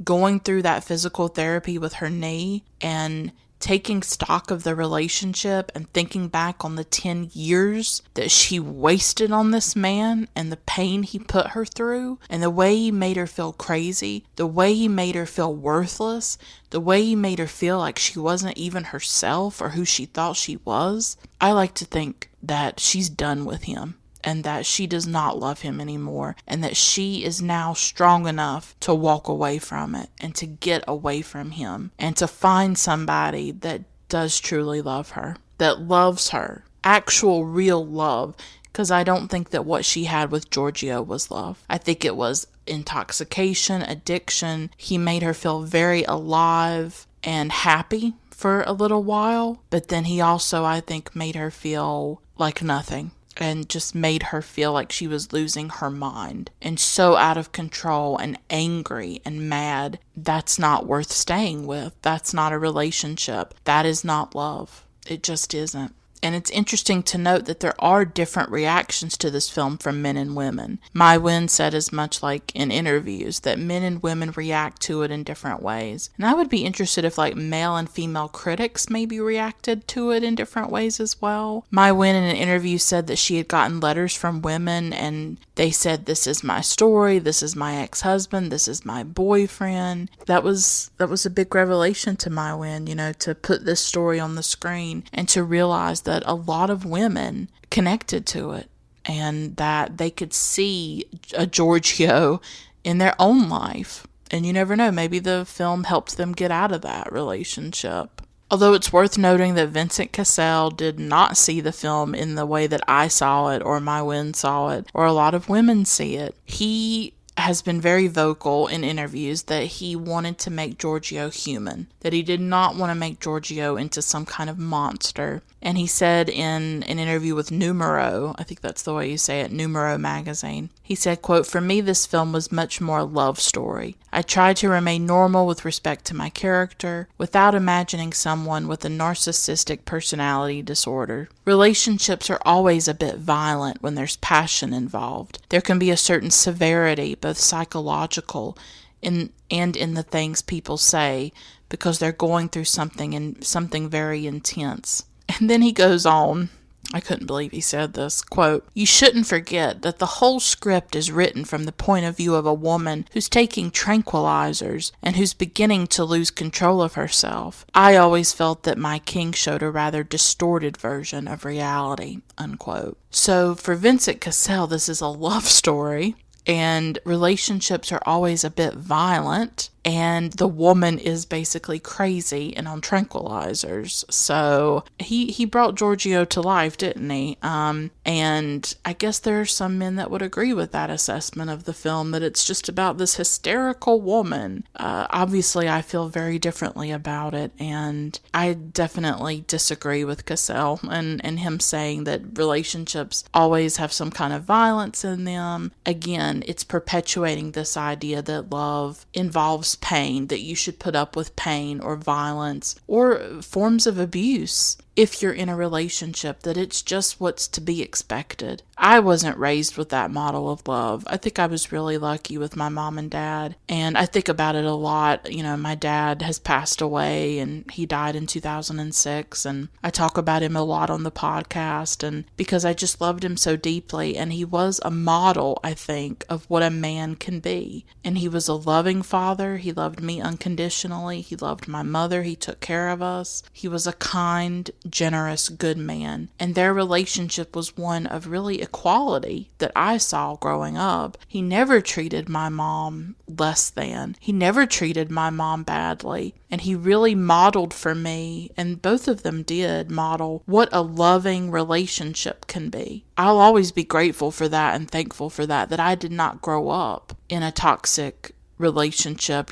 going through that physical therapy with her knee and taking stock of the relationship and thinking back on the 10 years that she wasted on this man and the pain he put her through and the way he made her feel crazy, the way he made her feel worthless, the way he made her feel like she wasn't even herself or who she thought she was. I like to think that she's done with him, and that she does not love him anymore, and that she is now strong enough to walk away from it and to get away from him and to find somebody that does truly love her, that loves her, actual real love, because I don't think that what she had with Giorgio was love. I think it was intoxication, addiction. He made her feel very alive and happy for a little while, but then he also, I think, made her feel like nothing. And just made her feel like she was losing her mind and so out of control and angry and mad. That's not worth staying with. That's not a relationship. That is not love. It just isn't. And it's interesting to note that there are different reactions to this film from men and women. Maïwenn said as much, like in interviews, that men and women react to it in different ways. And I would be interested if like male and female critics maybe reacted to it in different ways as well. Maïwenn in an interview said that she had gotten letters from women and they said, "This is my story, this is my ex-husband, this is my boyfriend." That was a big revelation to Maïwenn, to put this story on the screen and to realize that a lot of women connected to it and that they could see a Giorgio in their own life. And you never know, maybe the film helped them get out of that relationship. Although it's worth noting that Vincent Cassel did not see the film in the way that I saw it or Maïwenn saw it or a lot of women see it. He has been very vocal in interviews that he wanted to make Giorgio human, that he did not want to make Giorgio into some kind of monster. And he said in an interview with Numero, I think that's the way you say it, Numero magazine, he said, quote, "For me, this film was much more a love story. I tried to remain normal with respect to my character, without imagining someone with a narcissistic personality disorder. Relationships are always a bit violent when there's passion involved. There can be a certain severity, both psychological and in the things people say, because they're going through something very intense." And then he goes on, I couldn't believe he said this, quote, "You shouldn't forget that the whole script is written from the point of view of a woman who's taking tranquilizers and who's beginning to lose control of herself. I always felt that my king showed a rather distorted version of reality," unquote. So for Vincent Cassel, this is a love story, and relationships are always a bit violent, and the woman is basically crazy and on tranquilizers. So he brought Giorgio to life, didn't he? And I guess there are some men that would agree with that assessment of the film, that it's just about this hysterical woman. Obviously, I feel very differently about it, and I definitely disagree with Cassel and him saying that relationships always have some kind of violence in them. Again, it's perpetuating this idea that love involves pain, that you should put up with pain or violence or forms of abuse. if you're in a relationship, that it's just what's to be expected. I wasn't raised with that model of love. I think I was really lucky with my mom and dad, and I think about it a lot. My dad has passed away, and he died in 2006, and I talk about him a lot on the podcast, and because I just loved him so deeply, and he was a model, I think, of what a man can be. And he was a loving father. He loved me unconditionally. He loved my mother. He took care of us. He was a kind, generous, good man. And their relationship was one of really equality that I saw growing up. He never treated my mom less than. He never treated my mom badly. And he really modeled for me, and both of them did model what a loving relationship can be. I'll always be grateful for that and thankful for that I did not grow up in a toxic relationship,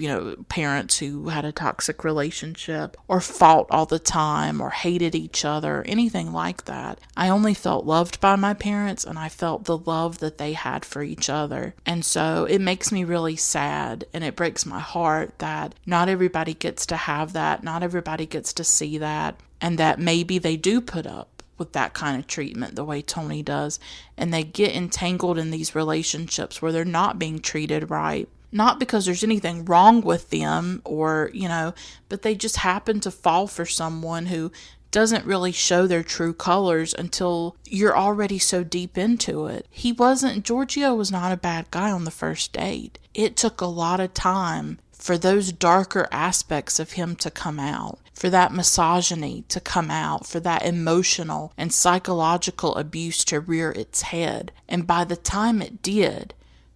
parents who had a toxic relationship or fought all the time or hated each other, anything like that. I only felt loved by my parents, and I felt the love that they had for each other. And so it makes me really sad, and it breaks my heart that not everybody gets to have that, not everybody gets to see that, and that maybe they do put up with that kind of treatment the way Tony does, and they get entangled in these relationships where they're not being treated right. Not because there's anything wrong with them but they just happen to fall for someone who doesn't really show their true colors until you're already so deep into it. Giorgio was not a bad guy on the first date. It took a lot of time for those darker aspects of him to come out, for that misogyny to come out, for that emotional and psychological abuse to rear its head. And by the time it did,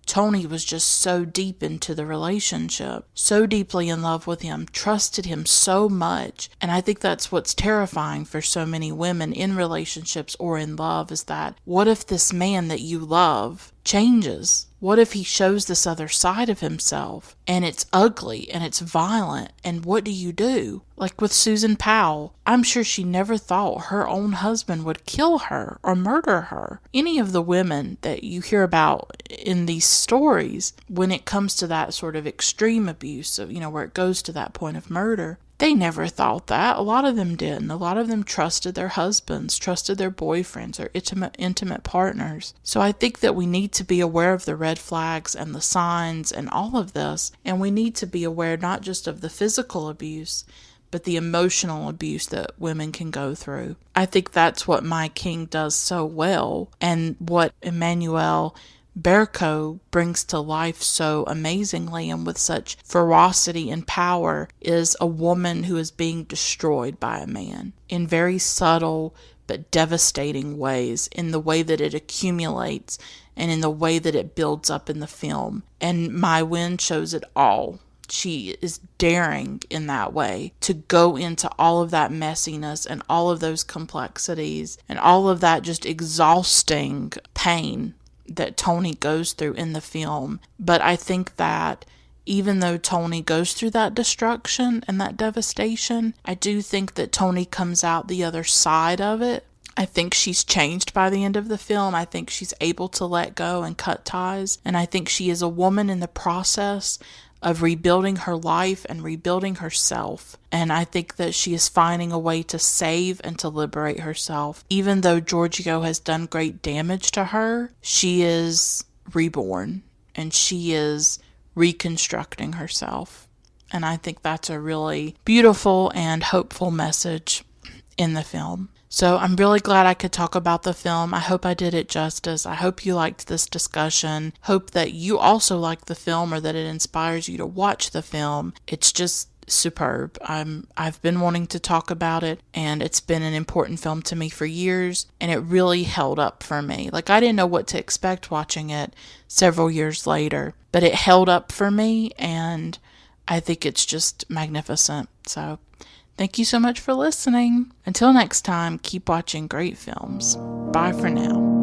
Tony was just so deep into the relationship, so deeply in love with him, trusted him so much. And I think that's what's terrifying for so many women in relationships or in love, is that what if this man that you love changes? What if he shows this other side of himself and it's ugly and it's violent? And what do you do? Like with Susan Powell, I'm sure she never thought her own husband would kill her or murder her. Any of the women that you hear about in these stories, when it comes to that sort of extreme abuse, where it goes to that point of murder, they never thought that. A lot of them didn't. A lot of them trusted their husbands, trusted their boyfriends or intimate partners. So I think that we need to be aware of the red flags and the signs and all of this. And we need to be aware not just of the physical abuse, but the emotional abuse that women can go through. I think that's what My King does so well, and what Emmanuelle Bercot brings to life so amazingly and with such ferocity and power, is a woman who is being destroyed by a man in very subtle but devastating ways, in the way that it accumulates and in the way that it builds up in the film. And Maïwenn shows it all. She is daring in that way to go into all of that messiness and all of those complexities and all of that just exhausting pain that Tony goes through in the film. But I think that even though Tony goes through that destruction and that devastation, I do think that Tony comes out the other side of it. I think she's changed by the end of the film. I think she's able to let go and cut ties. And I think she is a woman in the process of rebuilding her life and rebuilding herself. And I think that she is finding a way to save and to liberate herself. Even though Giorgio has done great damage to her, she is reborn and she is reconstructing herself. And I think that's a really beautiful and hopeful message in the film. So I'm really glad I could talk about the film. I hope I did it justice. I hope you liked this discussion. Hope that you also like the film, or that it inspires you to watch the film. It's just superb. I've been wanting to talk about it, and it's been an important film to me for years, and it really held up for me. Like, I didn't know what to expect watching it several years later, but it held up for me, and I think it's just magnificent. So thank you so much for listening. Until next time, keep watching great films. Bye for now.